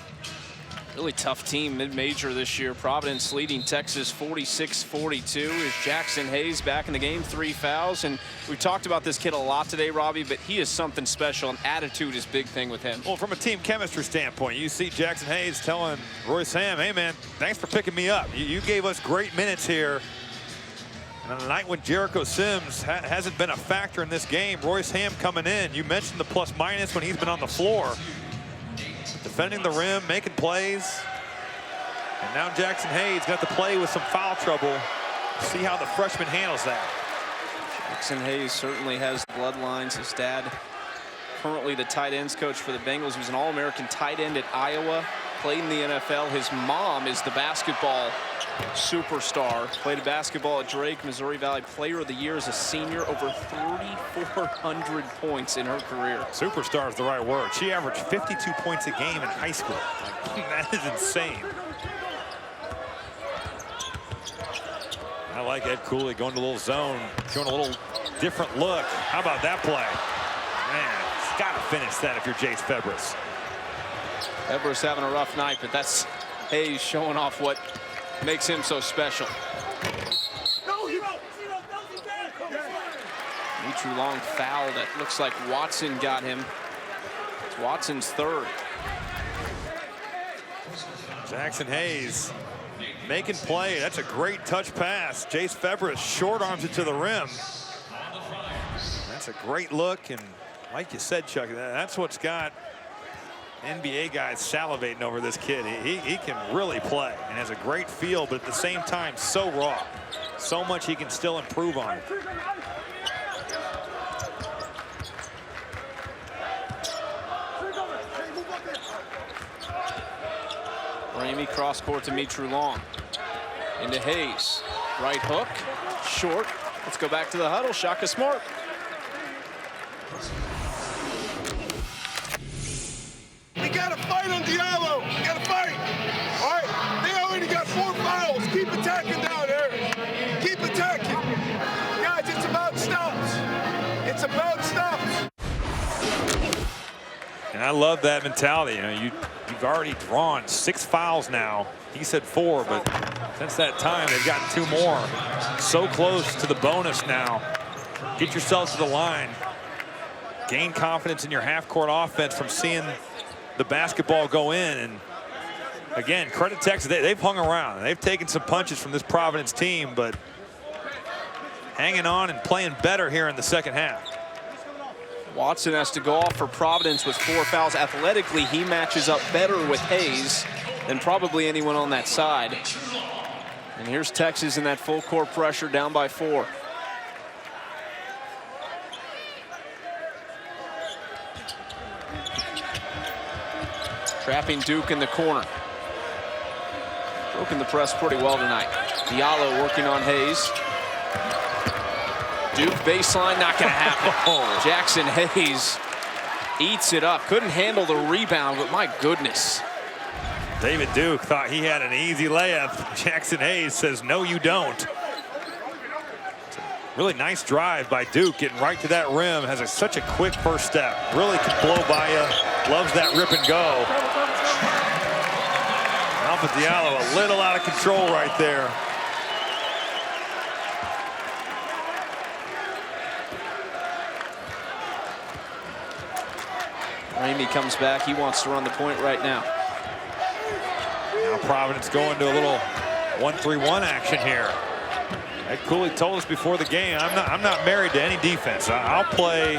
really tough team mid-major this year. Providence leading Texas 46-42. Is Jackson Hayes back in the game? 3 fouls. And we've talked about this kid a lot today, Robbie, but he is something special, and attitude is a big thing with him. Well, from a team chemistry standpoint, you see Jackson Hayes telling Royce Hamm, hey, man, thanks for picking me up. You gave us great minutes here. And on a night when Jericho Sims hasn't been a factor in this game, Royce Hamm coming in. You mentioned the plus-minus when he's been on the floor. Defending the rim, making plays. And now Jackson Hayes got to play with some foul trouble. See how the freshman handles that. Jackson Hayes certainly has bloodlines. His dad, currently the tight ends coach for the Bengals. He was an All-American tight end at Iowa, played in the NFL. His mom is the basketball superstar. Played basketball at Drake, Missouri Valley Player of the Year as a senior. Over 3,400 points in her career. Superstar is the right word. She averaged 52 points a game in high school. That is insane. I like Ed Cooley going to a little zone, showing a little different look. How about that play? Man, he's got to finish that if you're Jace Febres. Febres having a rough night, but that's Hayes showing off what makes him so special. Mitchell-Long foul that looks like Watson got him. It's Watson's 3rd. Jackson Hayes making play. That's a great touch pass. Jace Febres short arms it to the rim. That's a great look, and like you said, Chuck, that's what's got NBA guys salivating over this kid. He can really play and has a great feel, but at the same time, so raw. So much he can still improve on. Ramey cross court to Mitchell-Long. Into Hayes. Right hook. Short. Let's go back to the huddle. Shaka Smart. We gotta fight on Diallo. We gotta fight. All right. They already got 4 fouls. Keep attacking down there. Keep attacking. Guys, it's about stops. It's about stops. And I love that mentality. You know, you've already drawn 6 fouls now. He said 4, but since that time, they've gotten 2 more. So close to the bonus now. Get yourselves to the line. Gain confidence in your half-court offense from seeing the basketball go in. And again, credit Texas. They've hung around. They've taken some punches from this Providence team, but hanging on and playing better here in the second half. Watson has to go off for Providence with 4 fouls. Athletically, he matches up better with Hayes than probably anyone on that side. And here's Texas in that full court pressure, down by 4. Trapping Duke in the corner. Broken the press pretty well tonight. Diallo working on Hayes. Duke baseline, not gonna happen. Jackson Hayes eats it up. Couldn't handle the rebound, but my goodness. David Duke thought he had an easy layup. Jackson Hayes says, no, you don't. Really nice drive by Duke, getting right to that rim. Has such a quick first step. Really can blow by you. Loves that rip and go. Alpha Diallo a little out of control right there. Ramey comes back. He wants to run the point right now. Now Providence going to a little 1-3-1 action here. Ed Cooley told us before the game, I'm not married to any defense. I'll play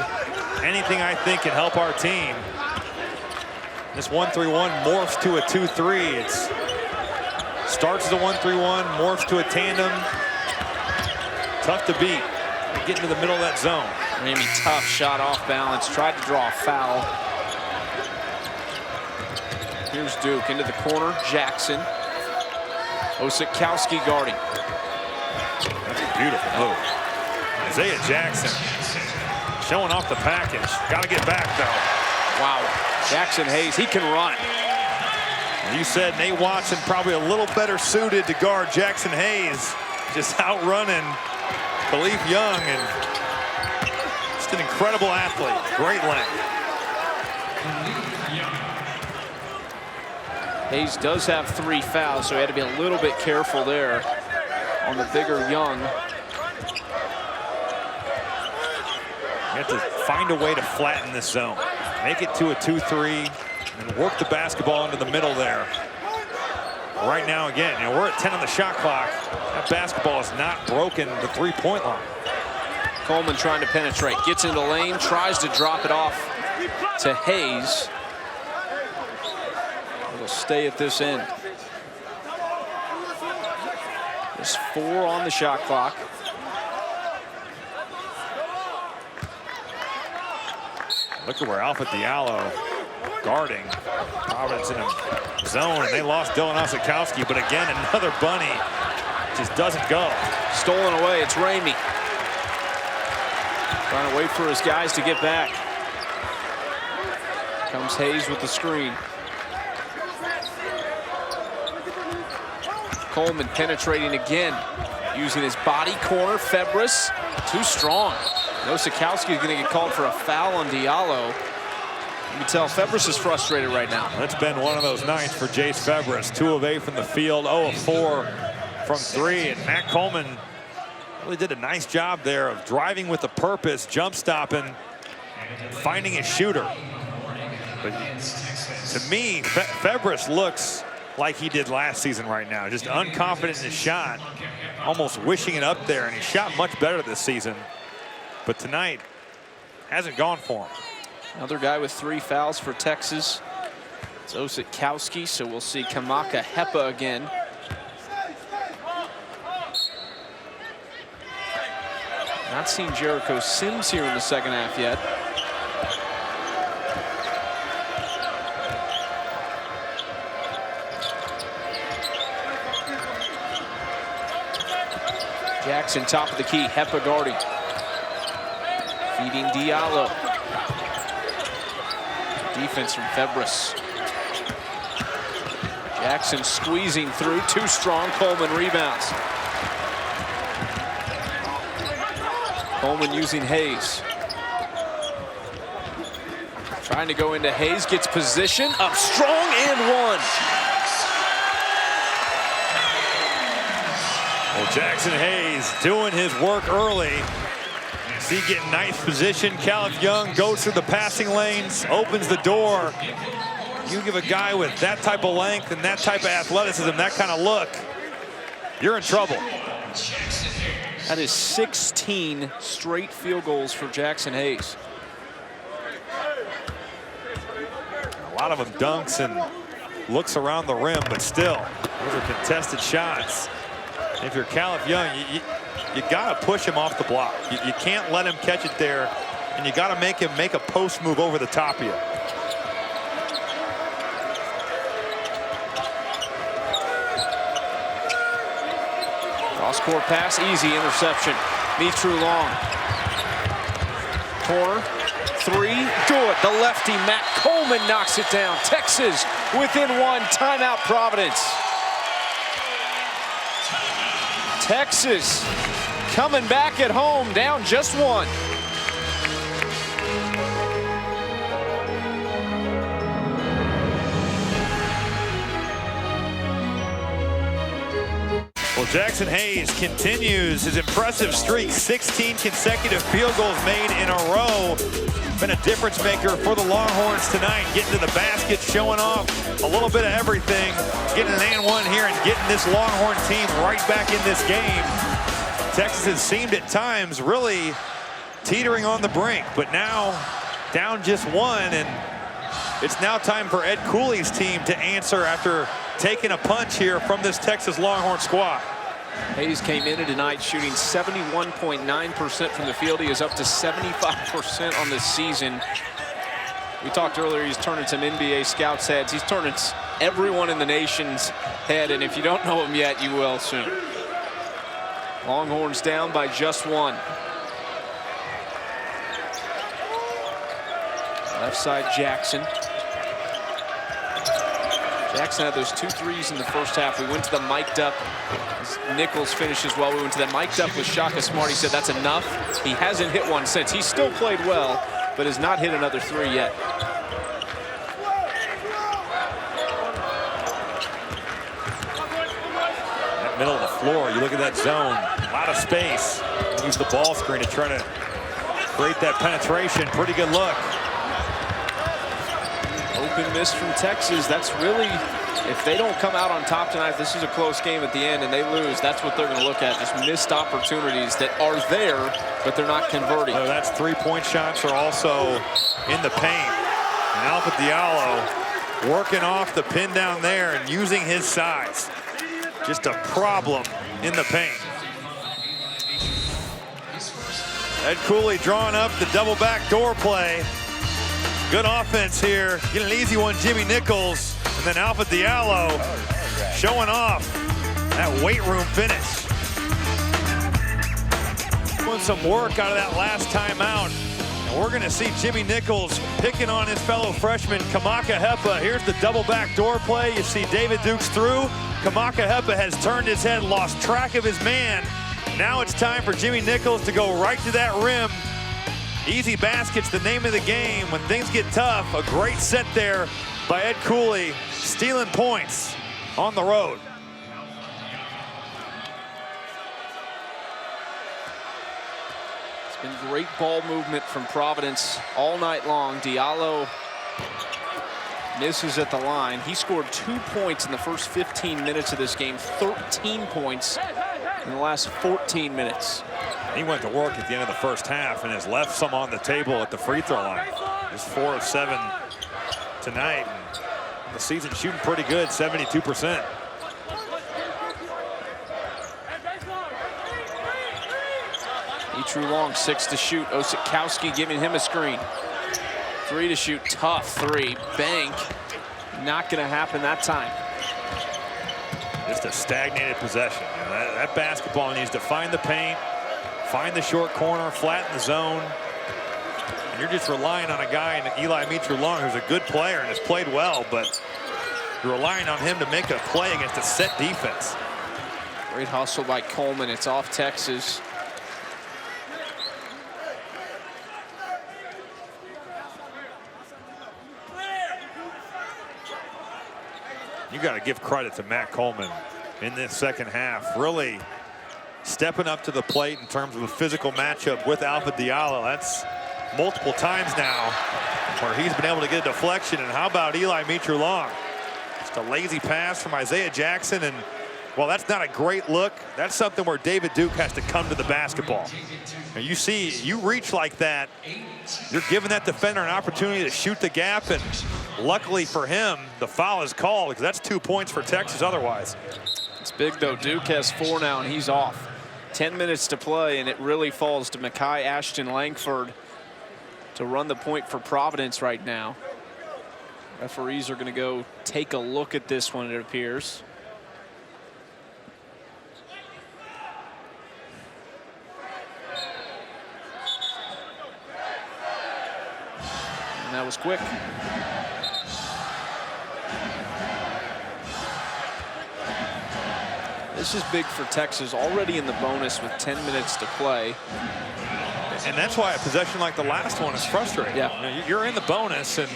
anything I think can help our team. This 1-3-1 morphs to a 2-3. It starts as a 1-3-1, morphs to a tandem. Tough to beat. Get into the middle of that zone. Ramey, tough shot off balance. Tried to draw a foul. Here's Duke into the corner. Jackson. Osikowski guarding. That's a beautiful move. Isaiah Jackson showing off the package. Got to get back, though. Wow. Jackson Hayes, he can run. You said Nate Watson probably a little better suited to guard Jackson Hayes. Just outrunning Khalif Young, and just an incredible athlete. Great length. Hayes does have 3 fouls, so he had to be a little bit careful there on the bigger Young. You have to find a way to flatten this zone. Make it to a 2-3 and work the basketball into the middle there. Right now, again, we're at 10 on the shot clock. That basketball is not broken the 3-point line. Coleman trying to penetrate. Gets into the lane, tries to drop it off to Hayes. It'll stay at this end. There's 4 on the shot clock. Look at where Alpha Diallo guarding. Providence in a zone, and they lost Dylan Osikowski, but again, another bunny just doesn't go. Stolen away, it's Ramey. Trying to wait for his guys to get back. Comes Hayes with the screen. Coleman penetrating again, using his body corner. Febres, too strong. Osikowski is going to get called for a foul on Diallo. You can tell Febres is frustrated right now. It's been one of those nights for Jace Febres. 2 of 8 from the field, 0 of 4 from 3. And Matt Coleman really did a nice job there of driving with a purpose, jump stopping, finding a shooter. But to me, Febres looks like he did last season right now. Just unconfident in his shot, almost wishing it up there. And he shot much better this season. But tonight, hasn't gone for him. Another guy with 3 fouls for Texas. It's Osikowski, so we'll see Kamaka Hepa again. Not seen Jericho Sims here in the second half yet. Jackson top of the key, Hepa guarding. Feeding Diallo. Defense from Febres. Jackson squeezing through, too strong. Coleman rebounds. Coleman using Hayes. Trying to go into Hayes, gets position, up strong and 1. Well, Jackson Hayes doing his work early. See, getting nice position. Khalif Young goes through the passing lanes, opens the door. You give a guy with that type of length and that type of athleticism, that kind of look, you're in trouble. That is 16 straight field goals for Jackson Hayes. A lot of them dunks and looks around the rim, but still, those are contested shots. If you're Khalif Young, you got to push him off the block. You can't let him catch it there, and you got to make him make a post move over the top of you. Cross-court pass, easy interception. Mitru Long. Corner, three, good. The lefty, Matt Coleman, knocks it down. Texas within one, timeout Providence. Texas coming back at home, down just one. Well, Jackson Hayes continues his impressive streak. 16 consecutive field goals made in a row. Been a difference maker for the Longhorns tonight. Getting to the basket, showing off a little bit of everything. Getting an and one here and getting this Longhorn team right back in this game. Texas has seemed at times really teetering on the brink, but now down just one, and it's now time for Ed Cooley's team to answer after taking a punch here from this Texas Longhorn squad. Hayes came in tonight shooting 71.9% from the field. He is up to 75% on this season. We talked earlier, he's turning some NBA scouts' heads. He's turning everyone in the nation's head, and if you don't know him yet, you will soon. Longhorns down by just one. Left side, Jackson. Jackson had those 2 threes in the first half. We went to the mic'd up. Nichols finishes well. We went to the mic'd up with Shaka Smart. He said that's enough. He hasn't hit one since. He's still played well, but has not hit another three yet. That middle of the floor, you look at that zone, a lot of space. Use the ball screen to try to create that penetration. Pretty good look. Open miss from Texas. That's really, if they don't come out on top tonight, this is a close game at the end and they lose, that's what they're going to look at. Just missed opportunities that are there, but they're not converting. So that's 3-point shots are also in the paint. And Alpha Diallo working off the pin down there and using his size. Just a problem in the paint. Ed Cooley drawing up the double back door play. Good offense here. Get an easy one, Jimmy Nichols. And then Alpha Diallo showing off that weight room finish. Doing some work out of that last timeout. And we're going to see Jimmy Nichols picking on his fellow freshman, Kamaka Hepa. Here's the double back door play. You see David Dukes through. Kamaka Hepa has turned his head, lost track of his man. Now it's time for Jimmy Nichols to go right to that rim. Easy basket's the name of the game. When things get tough, a great set there by Ed Cooley, stealing points on the road. It's been great ball movement from Providence all night long. Diallo misses at the line. He scored 2 points in the first 15 minutes of this game, 13 points in the last 14 minutes. He went to work at the end of the first half and has left some on the table at the free throw line. He's 4 of 7 tonight. And the season shooting pretty good, 72%. Mitru Long, 6 to shoot. Osikowski giving him a screen. 3 to shoot, tough three. Bank, not gonna happen that time. Just a stagnated possession. You know, that basketball needs to find the paint, find the short corner, flatten the zone. And you're just relying on a guy in Eli Mitru Long who's a good player and has played well, but you're relying on him to make a play against a set defense. Great hustle by Coleman. It's off Texas. You got to give credit to Matt Coleman in this second half. Really stepping up to the plate in terms of a physical matchup with Alpha Diallo. That's multiple times now where he's been able to get a deflection. And how about Eli Mitru Long? Just a lazy pass from Isaiah Jackson. And well, that's not a great look. That's something where David Duke has to come to the basketball. And you see, you reach like that, you're giving that defender an opportunity to shoot the gap. And luckily for him, the foul is called because that's 2 points for Texas otherwise. It's big though. Duke has 4 now and he's off. 10 minutes to play and it really falls to Makai Ashton Langford to run the point for Providence right now. Referees are going to go take a look at this one, it appears. That was quick. This is big for Texas, already in the bonus with 10 minutes to play. And that's why a possession like the last one is frustrating. Yeah. You know, you're in the bonus and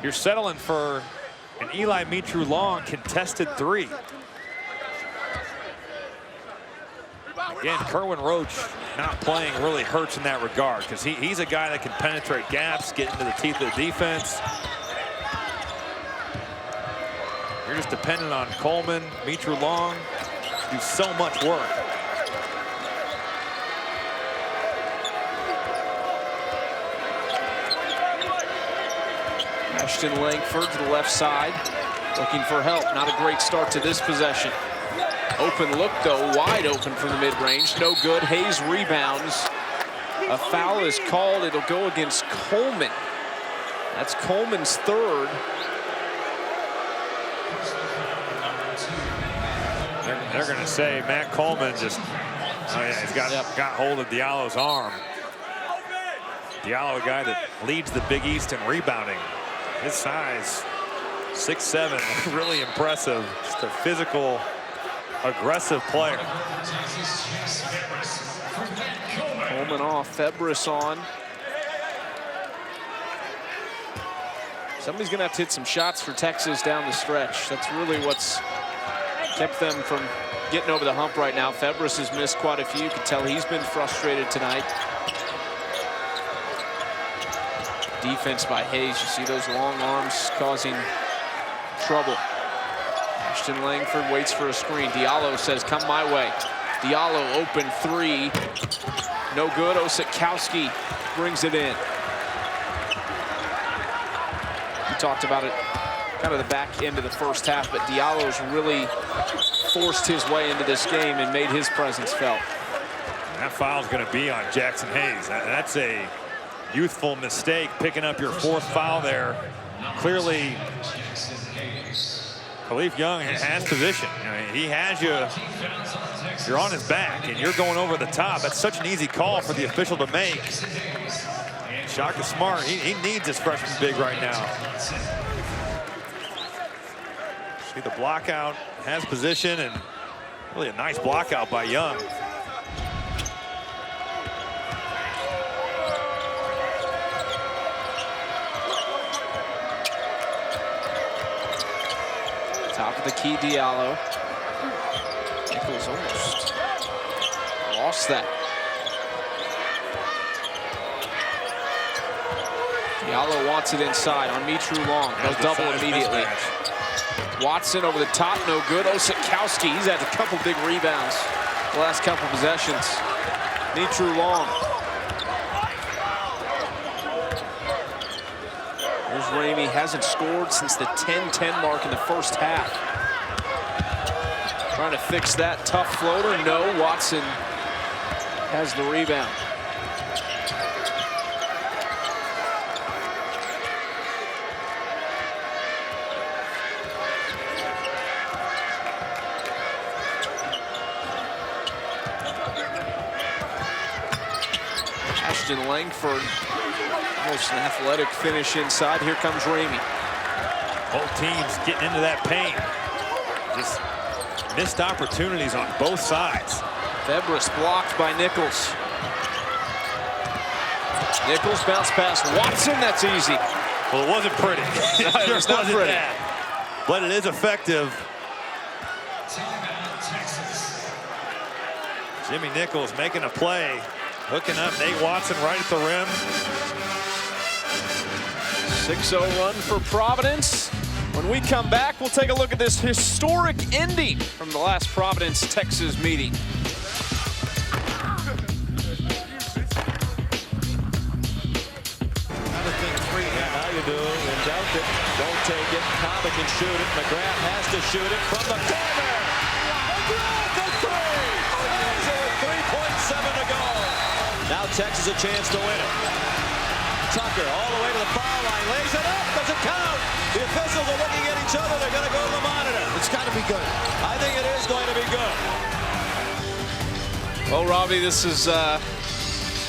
you're settling for an Eli Mitru-Long contested 3. Again, Kerwin Roach not playing really hurts in that regard because he's a guy that can penetrate gaps, get into the teeth of the defense. You're just dependent on Coleman, Mitru-Long to do so much work. Ashton Langford to the left side, looking for help. Not a great start to this possession. Open look, though, wide open from the mid-range. No good. Hayes rebounds. A foul is called. It'll go against Coleman. That's Coleman's 3rd. They're going to say Matt Coleman just, he's got hold of Diallo's arm. Diallo, a guy that leads the Big East in rebounding. His size, 6'7", really impressive. Just a physical, aggressive player. Coleman off, Febres on. Somebody's going to have to hit some shots for Texas down the stretch. That's really what's kept them from getting over the hump right now. Febres has missed quite a few. You can tell he's been frustrated tonight. Defense by Hayes. You see those long arms causing trouble. Ashton Langford waits for a screen. Diallo says, come my way. Diallo open 3. No good. Osikowski brings it in. We talked about it kind of the back end of the first half, but Diallo's really forced his way into this game and made his presence felt. That foul's going to be on Jackson Hayes. That's a youthful mistake, picking up your 4th foul there. Clearly, Khalif Young has position. I mean, he has you. You're on his back, and you're going over the top. That's such an easy call for the official to make. Shaka Smart, he needs his freshman big right now. See the block out, has position, and really a nice block out by Young. Top of the key, Diallo. Nichols almost lost that. Diallo wants it inside on Mitru-Long. They'll double immediately. Watson over the top, no good. Osikowski, he's had a couple big rebounds the last couple possessions. Mitru-Long. Here's Ramey, hasn't scored since the 10-10 mark in the first half. Trying to fix that tough floater. No, Watson has the rebound. Ashton Langford, almost an athletic finish inside. Here comes Ramey. Both teams getting into that paint. Just missed opportunities on both sides. Febres blocked by Nichols. Nichols bounce pass. Watson, that's easy. Well, it wasn't pretty. It was not pretty. That. But it is effective. Jimmy Nichols making a play. Hooking up Nate Watson right at the rim. 6-0 run for Providence. When we come back, we'll take a look at this historic ending from the last Providence-Texas meeting. How you doing? And doubt it. Don't take it. Cobb can shoot it. McGrath has to shoot it from the corner. McGrath the 3. 3.7 to go. Now Texas a chance to win it. Tucker all the way to the foul line. Lays it up. Does it count? The officials are looking at each other. They're going to go to the monitor. It's got to be good. I think it is going to be good. Well, Robbie, this is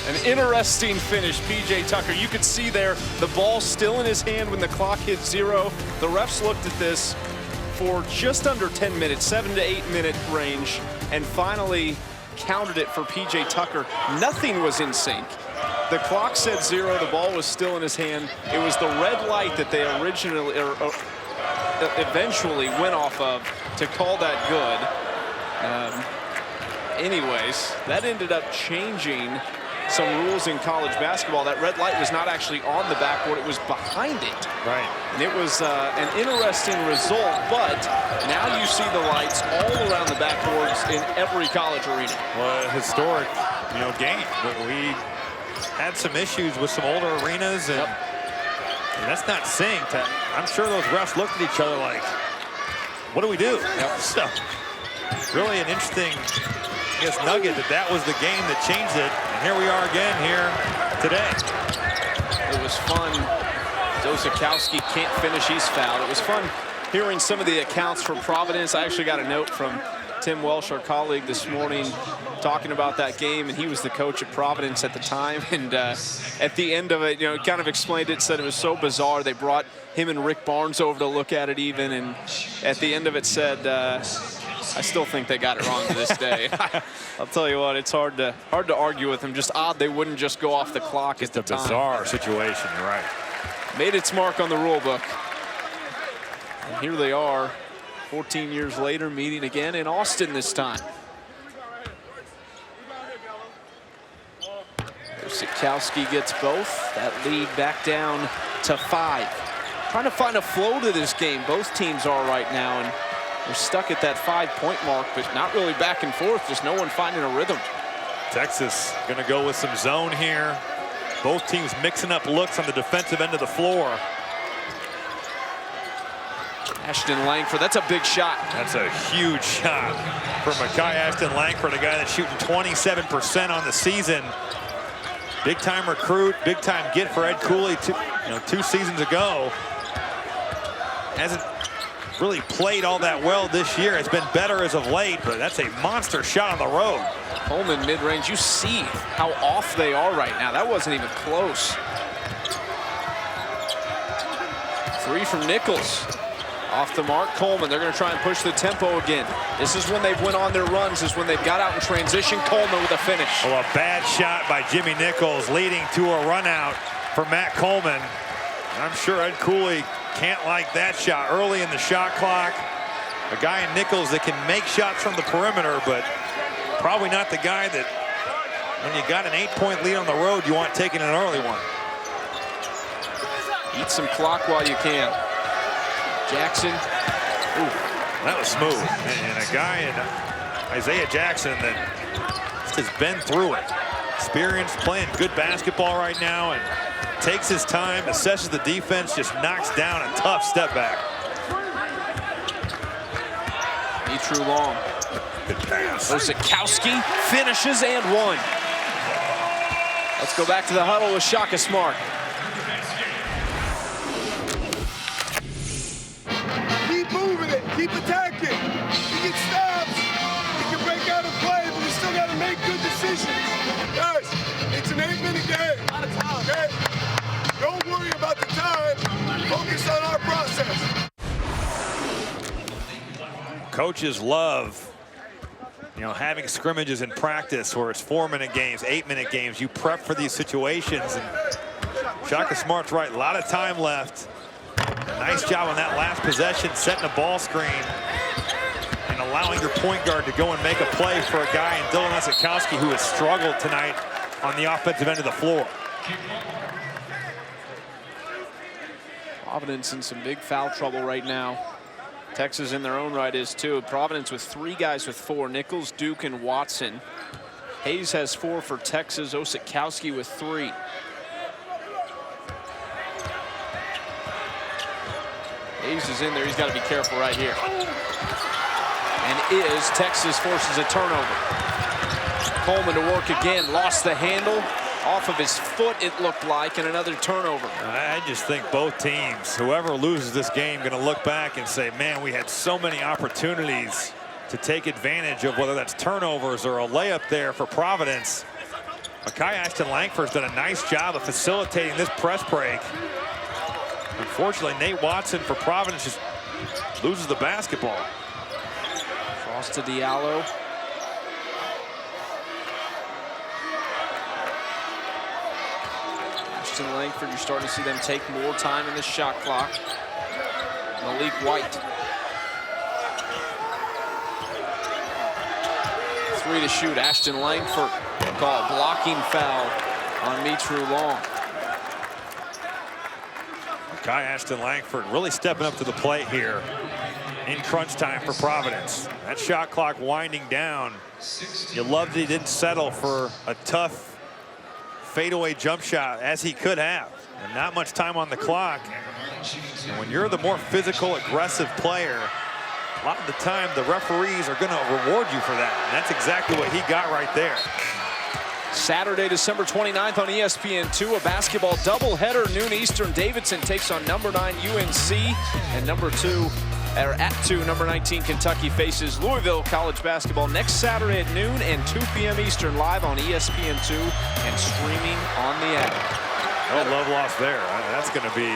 An interesting finish, P.J. Tucker. You could see there the ball still in his hand when the clock hit 0. The refs looked at this for just under 10 minutes, 7 to 8 minute range, and finally counted it for P.J. Tucker. Nothing was in sync. The clock said 0. The ball was still in his hand. It was the red light that they originally, eventually went off of to call that good. Anyways, that ended up changing some rules in college basketball. That red light was not actually on the backboard, it was behind it. Right. And it was an interesting result, but now you see the lights all around the backboards in every college arena. Well, a historic, game. We had some issues with some older arenas, and, and that's not synced. I'm sure those refs looked at each other like, what do we do? So, really an interesting, nugget that was the game that changed it. And here we are again here today. It was fun. Osikowski can't finish, he's fouled. It was fun hearing some of the accounts from Providence. I actually got a note from Tim Welsh, our colleague, this morning talking about that game, and he was the coach at Providence at the time. And at the end of it, kind of explained it, said it was so bizarre. They brought him and Rick Barnes over to look at it even, and at the end of it said, I still think they got it wrong to this day. I'll tell you what, it's hard to argue with them. Just odd they wouldn't just go off the clock at the time. Bizarre situation, you're right. Made its mark on the rule book. And here they are, 14 years later, meeting again in Austin this time. Osikowski gets both. That lead back down to 5. Trying to find a flow to this game. Both teams are right now, and we're stuck at that 5-point mark, but not really back and forth, just no one finding a rhythm. Texas going to go with some zone here. Both teams mixing up looks on the defensive end of the floor. Ashton Langford, that's a big shot. That's a huge shot for Makai Ashton Langford, a guy that's shooting 27% on the season. Big time recruit, big time get for Ed Cooley 2 seasons ago. Hasn't really played all that well this year. It's been better as of late, but that's a monster shot on the road. Coleman mid-range, you see how off they are right now. That wasn't even close. 3 from Nichols. Off the mark, Coleman. They're going to try and push the tempo again. This is when they've went on their runs, is when they've got out in transition. Coleman with a finish. Well, a bad shot by Jimmy Nichols leading to a run out for Matt Coleman. I'm sure Ed Cooley can't like that shot early in the shot clock. A guy in Nichols that can make shots from the perimeter, but probably not the guy that, when you got an 8-point lead on the road, you want taking an early one. Eat some clock while you can. Jackson. Ooh, that was smooth. And a guy in Isaiah Jackson that just has been through it. Experienced, playing good basketball right now, and takes his time, assesses the defense, just knocks down a tough step back. Mitru Long. Good pass. Osikowski finishes and 1. Let's go back to the huddle with Shaka Smart. Keep moving it. Keep attacking. He gets stops. He can break out and play, but we still got to make good decisions. Guys, it's an 8-minute game. Okay? Don't worry about the time. Focus on our process. Coaches love, having scrimmages in practice where it's 4-minute games, 8-minute games. You prep for these situations, and Shaka Smart's right. A lot of time left. Nice job on that last possession, setting a ball screen and allowing your point guard to go and make a play for a guy in Dylan Osikowski who has struggled tonight on the offensive end of the floor. Providence in some big foul trouble right now. Texas in their own right is too. Providence with 3 guys with 4. Nichols, Duke, and Watson. Hayes has 4 for Texas. Osikowski with 3. Hayes is in there. He's got to be careful right here. And Texas forces a turnover. Coleman to work again. Lost the handle. Off of his foot, it looked like, and another turnover. I just think both teams, whoever loses this game, going to look back and say, man, we had so many opportunities to take advantage of, whether that's turnovers or a layup there for Providence. Makai Ashton Langford's done a nice job of facilitating this press break. Unfortunately, Nate Watson for Providence just loses the basketball. Cross to Diallo. Ashton Langford, you're starting to see them take more time in the shot clock. Malik White. 3 to shoot. Ashton Langford call a blocking foul on Mitru Long. Makai Ashton Langford really stepping up to the plate here in crunch time for Providence. That shot clock winding down. You love that he didn't settle for a tough fadeaway jump shot as he could have. And not much time on the clock. And when you're the more physical, aggressive player, a lot of the time the referees are going to reward you for that. And that's exactly what he got right there. Saturday, December 29th on ESPN2, a basketball doubleheader, noon Eastern. Davidson takes on number 9 UNC, and number 19 Kentucky faces Louisville College basketball next Saturday at noon and 2 p.m. Eastern, live on ESPN2 and streaming on the app. No love lost there. That's going to be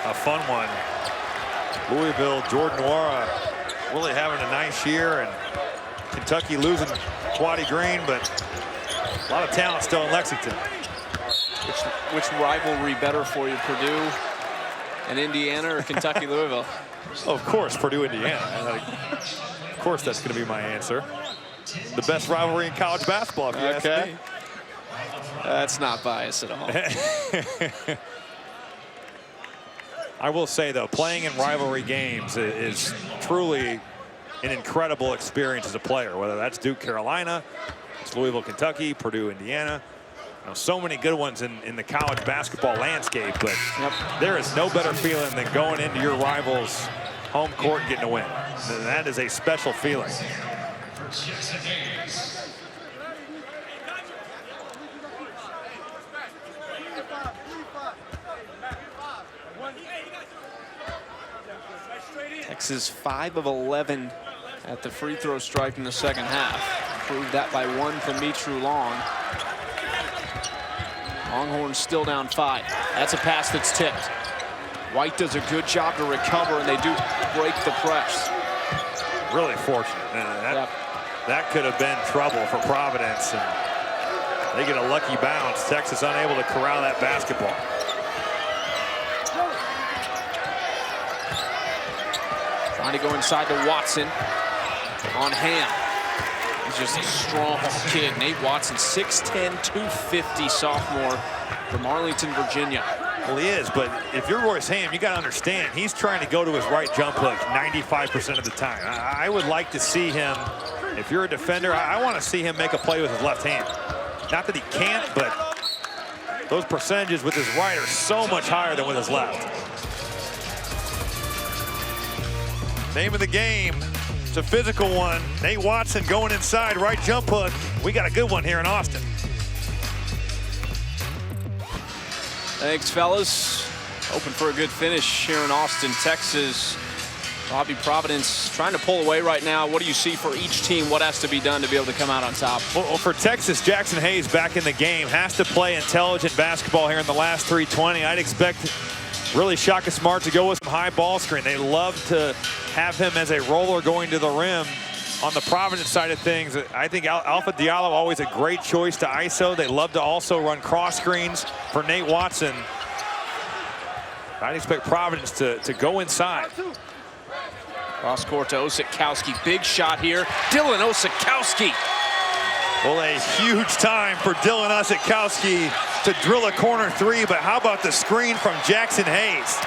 a fun one. Louisville, Jordan Nwora really having a nice year, and Kentucky losing Quaddy Green, but a lot of talent still in Lexington. Which rivalry better for you, Purdue and Indiana or Kentucky Louisville? Oh, of course, Purdue, Indiana. Of course, that's going to be my answer. The best rivalry in college basketball, if you ask me. That's not biased at all. I will say, though, playing in rivalry games is truly an incredible experience as a player, whether that's Duke, Carolina, it's Louisville, Kentucky, Purdue, Indiana. You know, so many good ones in the college basketball landscape, but there is no better feeling than going into your rival's home court and getting a win. That is a special feeling. Texas 5 of 11 at the free throw stripe in the second half. Proved that by 1 from Mitru Long. Longhorns still down 5. That's a pass that's tipped. White does a good job to recover, and they do break the press. Really fortunate. That could have been trouble for Providence, and they get a lucky bounce. Texas unable to corral that basketball. Trying to go inside to Watson on Ham. He's just a strong kid. Nate Watson, 6'10", 250 sophomore from Arlington, Virginia. Well, he is, but if you're Royce Ham, you got to understand, he's trying to go to his right jump hook 95% of the time. I would like to see him, if you're a defender, I want to see him make a play with his left hand. Not that he can't, but those percentages with his right are so much higher than with his left. Name of the game, it's a physical one. Nate Watson going inside, right jump hook. We got a good one here in Austin. Thanks, fellas. Hoping for a good finish here in Austin, Texas. Robbie, Providence trying to pull away right now. What do you see for each team? What has to be done to be able to come out on top? Well, for Texas, Jackson Hayes back in the game. Has to play intelligent basketball here in the last 3:20. I'd expect really Shaka Smart to go with some high ball screen. They love to have him as a roller going to the rim. On the Providence side of things, I think Alpha Diallo always a great choice to ISO. They love to also run cross screens for Nate Watson. I'd expect Providence to go inside. Cross court to Osikowski. Big shot here. Dylan Osikowski. Well, a huge time for Dylan Osikowski to drill a corner 3, but how about the screen from Jackson Hayes?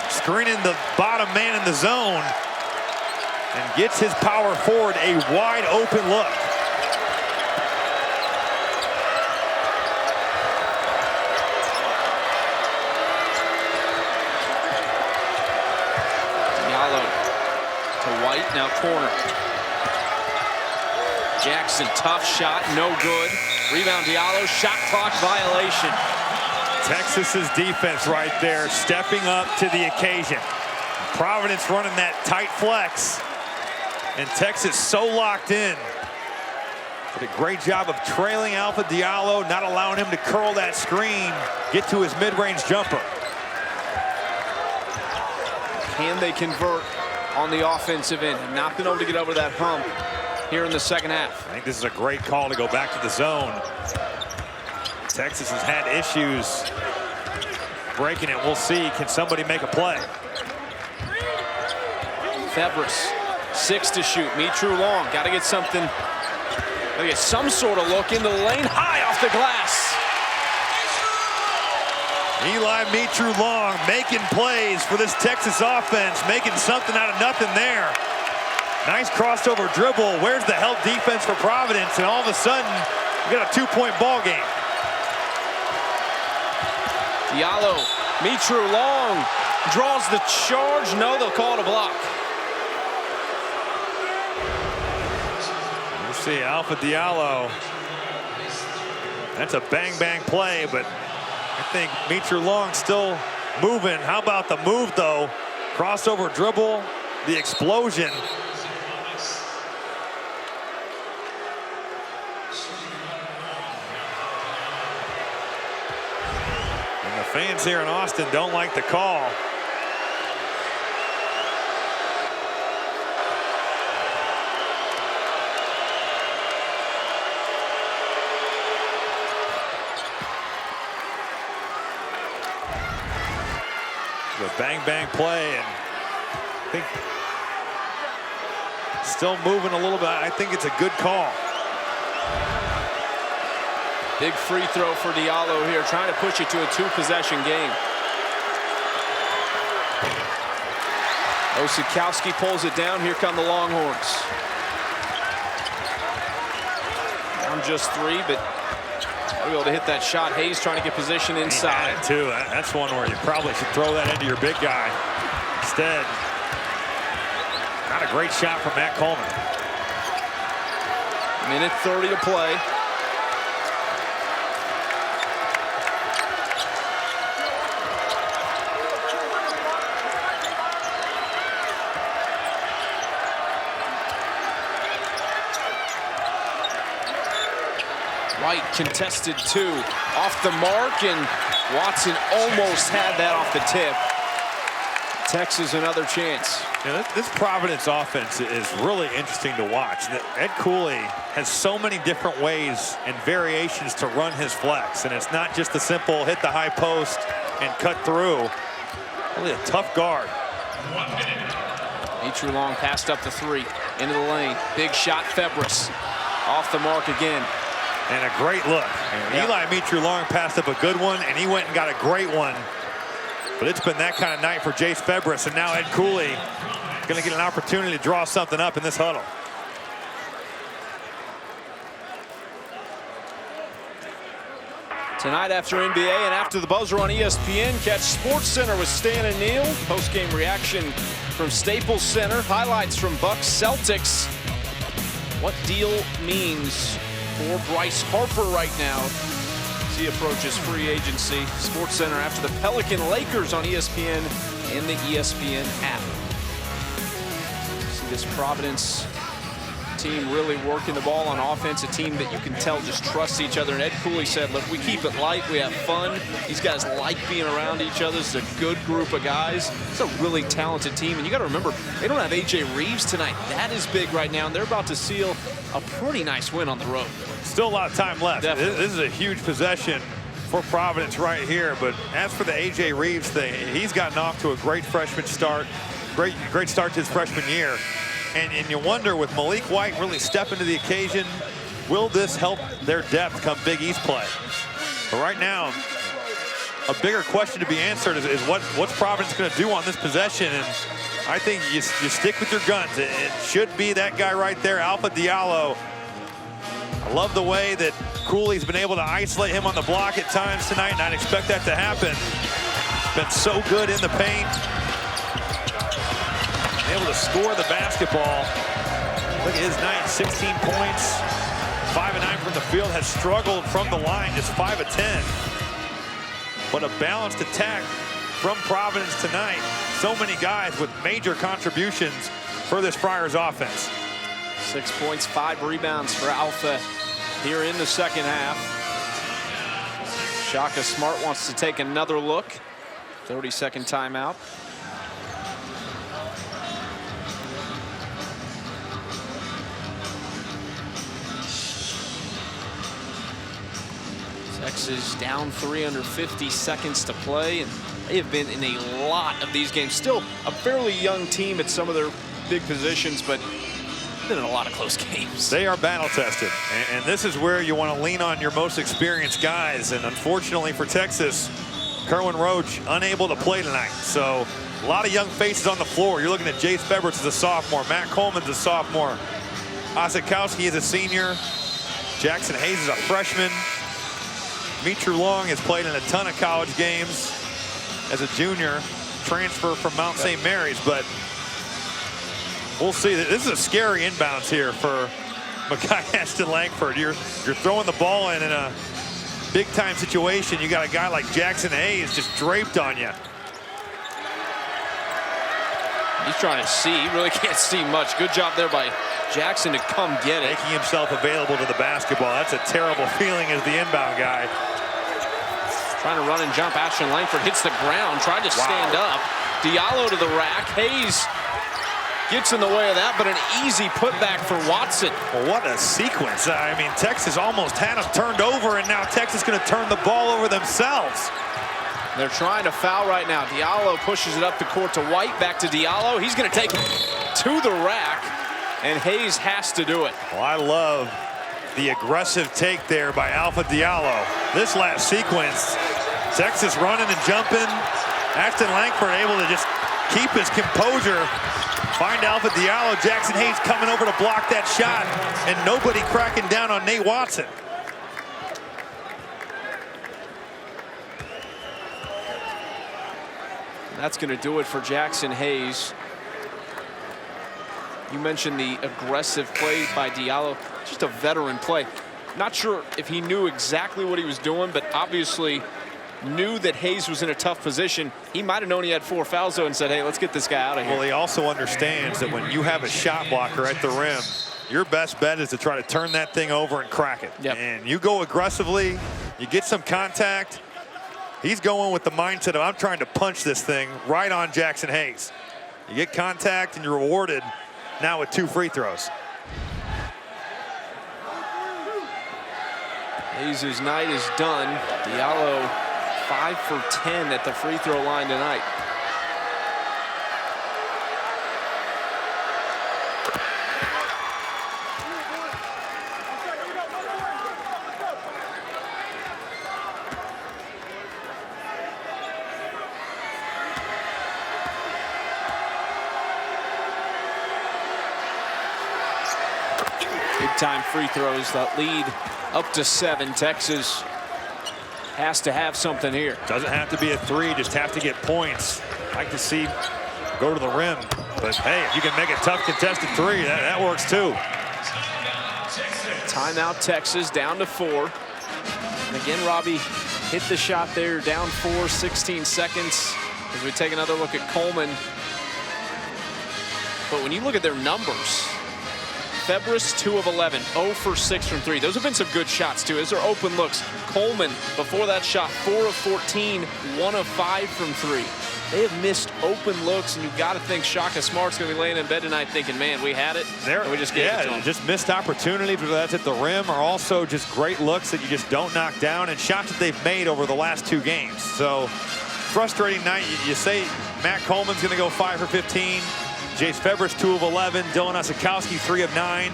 Screening the bottom man in the zone and gets his power forward a wide open look. Diallo to White, now corner. Jackson, tough shot, no good. Rebound Diallo, shot clock violation. Texas's defense right there, stepping up to the occasion. Providence running that tight flex, and Texas so locked in. Did a great job of trailing Alpha Diallo, not allowing him to curl that screen, get to his mid-range jumper. Can they convert on the offensive end? Have not been able to get over that hump here in the second half. I think this is a great call to go back to the zone. Texas has had issues breaking it. We'll see. Can somebody make a play? Febres, 6 to shoot. Mitru Long, got to get something. Got to get some sort of look into the lane. High off the glass. Eli Mitru Long making plays for this Texas offense, making something out of nothing there. Nice crossover dribble. Where's the help defense for Providence? And all of a sudden, you got a 2-point ball game. Diallo, Mitru Long draws the charge. No, they'll call it a block. We'll see Alpha Diallo. That's a bang-bang play, but I think Mitru Long still moving. How about the move, though? Crossover dribble, the explosion. And the fans here in Austin don't like the call. A bang-bang play, and I think still moving a little bit. I think it's a good call. Big free throw for Diallo here, trying to push it to a 2-possession game. Osikowski pulls it down. Here come the Longhorns. Down just 3, but be able to hit that shot. Hayes trying to get position inside. Too. That's one where you probably should throw that into your big guy. Instead, not a great shot from Matt Coleman. Minute 30 to play. White contested 2 off the mark, and Watson almost had that off the tip. Texas another chance. Yeah, this Providence offense is really interesting to watch. Ed Cooley has so many different ways and variations to run his flex, and it's not just a simple hit the high post and cut through. Really a tough guard. Mitru Long passed up the 3 into the lane. Big shot, Febres off the mark again. And a great look. Yep. Eli Mitru Long passed up a good one, and he went and got a great one. But it's been that kind of night for Jace Febres, and now Ed Cooley is going to get an opportunity to draw something up in this huddle. Tonight after NBA and after the buzzer on ESPN, catch SportsCenter with Stan and Neal. Post-game reaction from Staples Center. Highlights from Bucks Celtics. What deal means for Bryce Harper right now as he approaches free agency. SportsCenter after the Pelican Lakers on ESPN and the ESPN app. See this Providence team really working the ball on offense, a team that you can tell just trusts each other. And Ed Cooley said, look, we keep it light, we have fun. These guys like being around each other. It's a good group of guys. It's a really talented team. And you got to remember, they don't have A.J. Reeves tonight. That is big right now, and they're about to seal a pretty nice win on the road. Still a lot of time left. Definitely. This is a huge possession for Providence right here. But as for the A.J. Reeves thing, he's gotten off to a great freshman start. Great start to his freshman year. And you wonder, with Malik White really stepping to the occasion, will this help their depth come Big East play? But right now, a bigger question to be answered is what's Providence going to do on this possession? And I think you stick with your guns. It should be that guy right there, Alpha Diallo. I love the way that Cooley's been able to isolate him on the block at times tonight, and I'd expect that to happen. Been so good in the paint. Able to score the basketball. Look at his night, 16 points, 5 of 9 from the field, has struggled from the line, just 5 of 10. But a balanced attack from Providence tonight. So many guys with major contributions for this Friars offense. 6 points, 5 rebounds for Alpha here in the second half. Shaka Smart wants to take another look. 30-second timeout. Texas down 3 under 50 seconds to play, and they have been in a lot of these games. Still a fairly young team at some of their big positions, but been in a lot of close games. They are battle tested, and this is where you want to lean on your most experienced guys. And unfortunately for Texas, Kerwin Roach unable to play tonight. So a lot of young faces on the floor. You're looking at Jace Febrets as a sophomore, Matt Coleman's a sophomore, Osakowski is a senior, Jackson Hayes is a freshman. Mitru Long has played in a ton of college games as a junior, transfer from Mount St. Mary's, but we'll see. This is a scary inbounds here for Makai Ashton Langford. You're throwing the ball in a big-time situation. You got a guy like Jackson Hayes just draped on you. He's trying to see. He really can't see much. Good job there by Jackson to come get it. Making himself available to the basketball. That's a terrible feeling as the inbound guy. Trying to run and jump. Ashton Langford hits the ground. Tried to stand up. Diallo to the rack. Hayes gets in the way of that, but an easy putback for Watson. Well, what a sequence. I mean, Texas almost had them turned over, and now Texas going to turn the ball over themselves. They're trying to foul right now. Diallo pushes it up the court to White. Back to Diallo. He's going to take it to the rack, and Hayes has to do it. Well, I love the aggressive take there by Alpha Diallo. This last sequence, Texas running and jumping. Ashton Langford able to just keep his composure. Find Alpha Diallo. Jackson Hayes coming over to block that shot, and nobody cracking down on Nate Watson. That's going to do it for Jackson Hayes. You mentioned the aggressive play by Diallo. Just a veteran play. Not sure if he knew exactly what he was doing, but obviously knew that Hayes was in a tough position. He might have known he had 4 fouls though and said, hey, let's get this guy out of here. Well, he also understands that when you have a shot blocker at the rim, your best bet is to try to turn that thing over and crack it. Yep. And you go aggressively, you get some contact. He's going with the mindset of, I'm trying to punch this thing right on Jackson Hayes. You get contact and you're rewarded now with 2 free throws. Hayes' night is done. Diallo 5 for 10 at the free throw line tonight. Big-time free throws that lead up to 7. Texas has to have something here. Doesn't have to be a 3, just have to get points. Like to see go to the rim. But hey, if you can make a tough contested 3, that works too. Timeout Texas, down to 4. And again, Robbie hit the shot there, down 4, 16 seconds. As we take another look at Coleman. But when you look at their numbers, Febrets 2 of 11, 0 for 6 from 3. Those have been some good shots too. Those are open looks. Coleman, before that shot, 4 of 14, 1 of 5 from 3. They have missed open looks, and you've got to think Shaka Smart's going to be laying in bed tonight thinking, man, we had it, and we just gave it to them. Just missed opportunities, whether that's at the rim or also just great looks that you just don't knock down, and shots that they've made over the last 2 games. So frustrating night. You say Matt Coleman's going to go 5 for 15. Jace Febrets 2 of 11. Dylan Osakowski 3 of 9.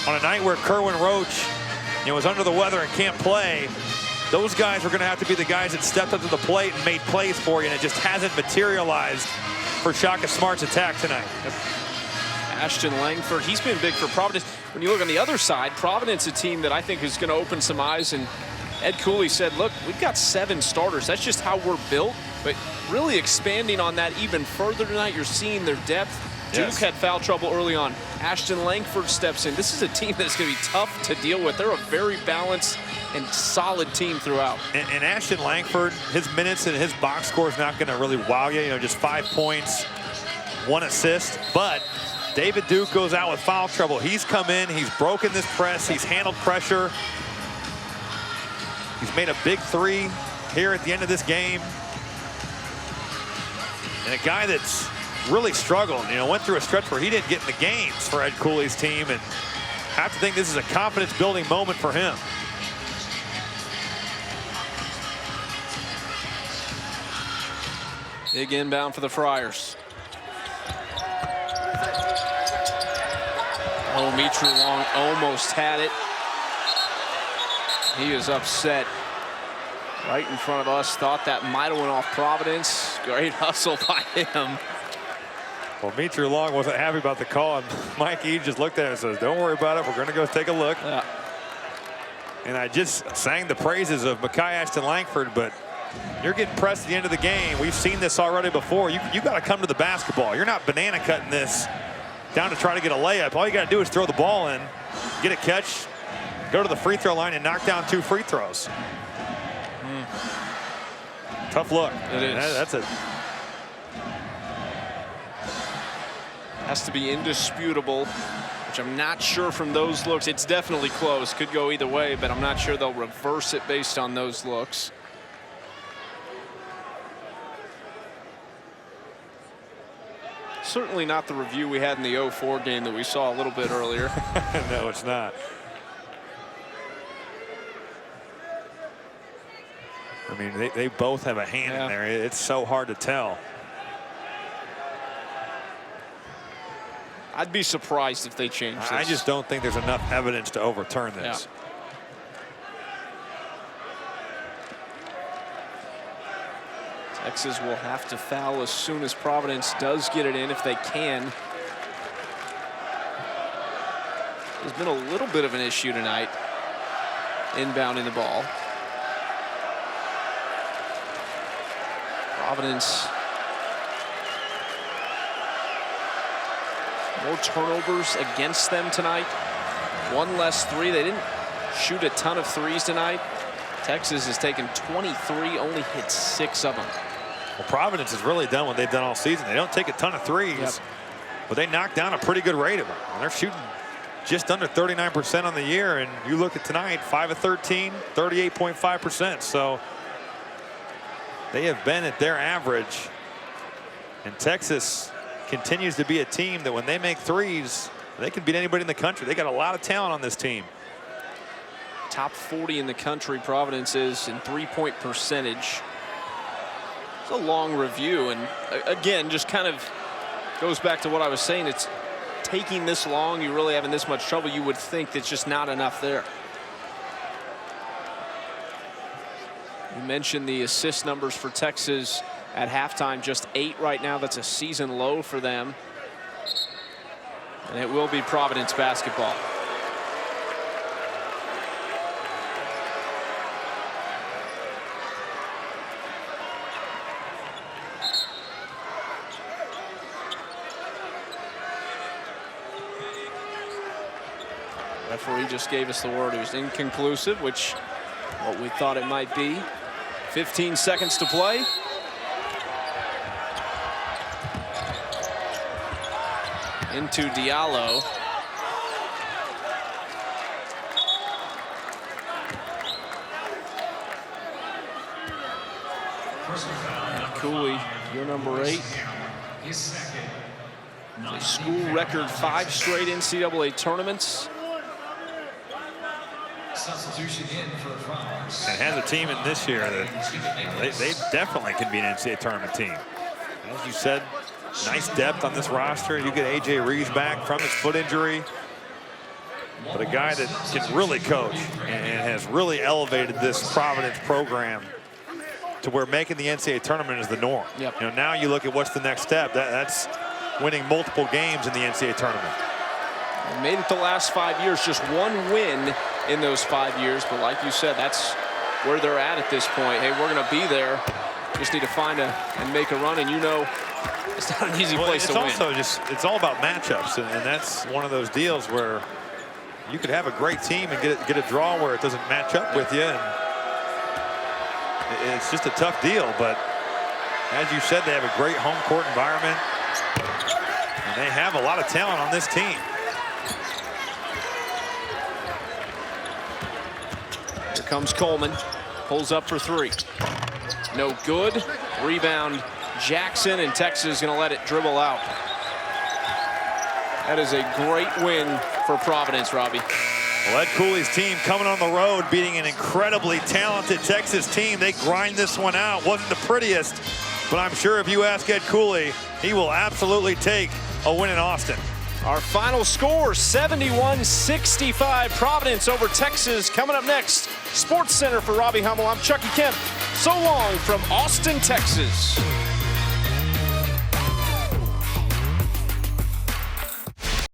On a night where Kerwin Roach was under the weather and can't play, those guys are going to have to be the guys that stepped up to the plate and made plays for you, and it just hasn't materialized for Shaka Smart's attack tonight. Ashton Langford, he's been big for Providence. When you look on the other side, Providence, a team that I think is going to open some eyes, and Ed Cooley said, look, we've got 7 starters. That's just how we're built, but really expanding on that even further tonight. You're seeing their depth. Duke had foul trouble early on. Ashton Langford steps in. This is a team that's going to be tough to deal with. They're a very balanced and solid team throughout. And Ashton Langford, his minutes and his box score is not going to really wow you. Just 5 points, 1 assist. But David Duke goes out with foul trouble. He's come in, he's broken this press, he's handled pressure. He's made a big three here at the end of this game. And a guy that's really struggled, went through a stretch where he didn't get in the games for Ed Cooley's team, and I have to think this is a confidence-building moment for him. Big inbound for the Friars. Oh, Mitri Long almost had it. He is upset. Right in front of us. Thought that might have went off Providence. Great hustle by him. Well, Mitri Long wasn't happy about the call, and Mike E just looked at it and says, don't worry about it. We're going to go take a look. Yeah. And I just sang the praises of Makai Ashton Langford, but you're getting pressed at the end of the game. We've seen this already before. You got to come to the basketball. You're not banana cutting this down to try to get a layup. All you got to do is throw the ball in, get a catch, go to the free throw line, and knock down 2 free throws. Tough look. It is. That's it. Has to be indisputable, which I'm not sure from those looks. It's definitely close. Could go either way, but I'm not sure they'll reverse it based on those looks. Certainly not the review we had in the 0-4 game that we saw a little bit earlier. No, it's not. I mean, they both have a hand in there. It's so hard to tell. I'd be surprised if they change this. I just don't think there's enough evidence to overturn this. Texas will have to foul as soon as Providence does get it in, if they can. There's been a little bit of an issue tonight inbounding the ball. Providence, more turnovers against them tonight. 1 less 3. They didn't shoot a ton of threes tonight. Texas has taken 23, only hit 6 of them. Well, Providence has really done what they've done all season. They don't take a ton of threes, but they knock down a pretty good rate of them. And they're shooting just under 39% on the year. And you look at tonight, 5 of 13, 38.5%. So they have been at their average. And Texas continues to be a team that when they make threes, they can beat anybody in the country. They got a lot of talent on this team. Top 40 in the country, Providence is in 3-point percentage. It's a long review, and again, just kind of goes back to what I was saying. It's taking this long, you're really having this much trouble. You would think there's just not enough there. You mentioned the assist numbers for Texas at halftime, just 8 right now. That's a season low for them. And it will be Providence basketball. Referee just gave us the word it was inconclusive, which what we thought it might be. 15 seconds to play. Into Diallo. Cooley, your number 8. A school record 5 straight NCAA tournaments. And has a team in this year that they definitely can be an NCAA tournament team. And as you said, nice depth on this roster. You get A.J. Reeves back from his foot injury. But a guy that can really coach and has really elevated this Providence program to where making the NCAA tournament is the norm. Yep. Now you look at what's the next step. That's winning multiple games in the NCAA tournament. They made it the last 5 years, just 1 win in those 5 years. But like you said, that's where they're at this point. Hey, we're going to be there. Just need to find and make a run. And you know, it's not an easy place to win. It's also it's all about matchups. And that's one of those deals where you could have a great team and get a draw where it doesn't match up with you. And it's just a tough deal. But as you said, they have a great home court environment. And They have a lot of talent on this team. Here comes Coleman. Pulls up for three. No good. Rebound Jackson, and Texas is going to let it dribble out. That is a great win for Providence, Robbie. Well, Ed Cooley's team coming on the road, beating an incredibly talented Texas team. They grind this one out. Wasn't the prettiest, but I'm sure if you ask Ed Cooley, he will absolutely take a win in Austin. Our final score, 71-65, Providence over Texas. Coming up next, Sports Center for Robbie Hummel. I'm Chucky Kemp. So long from Austin, Texas.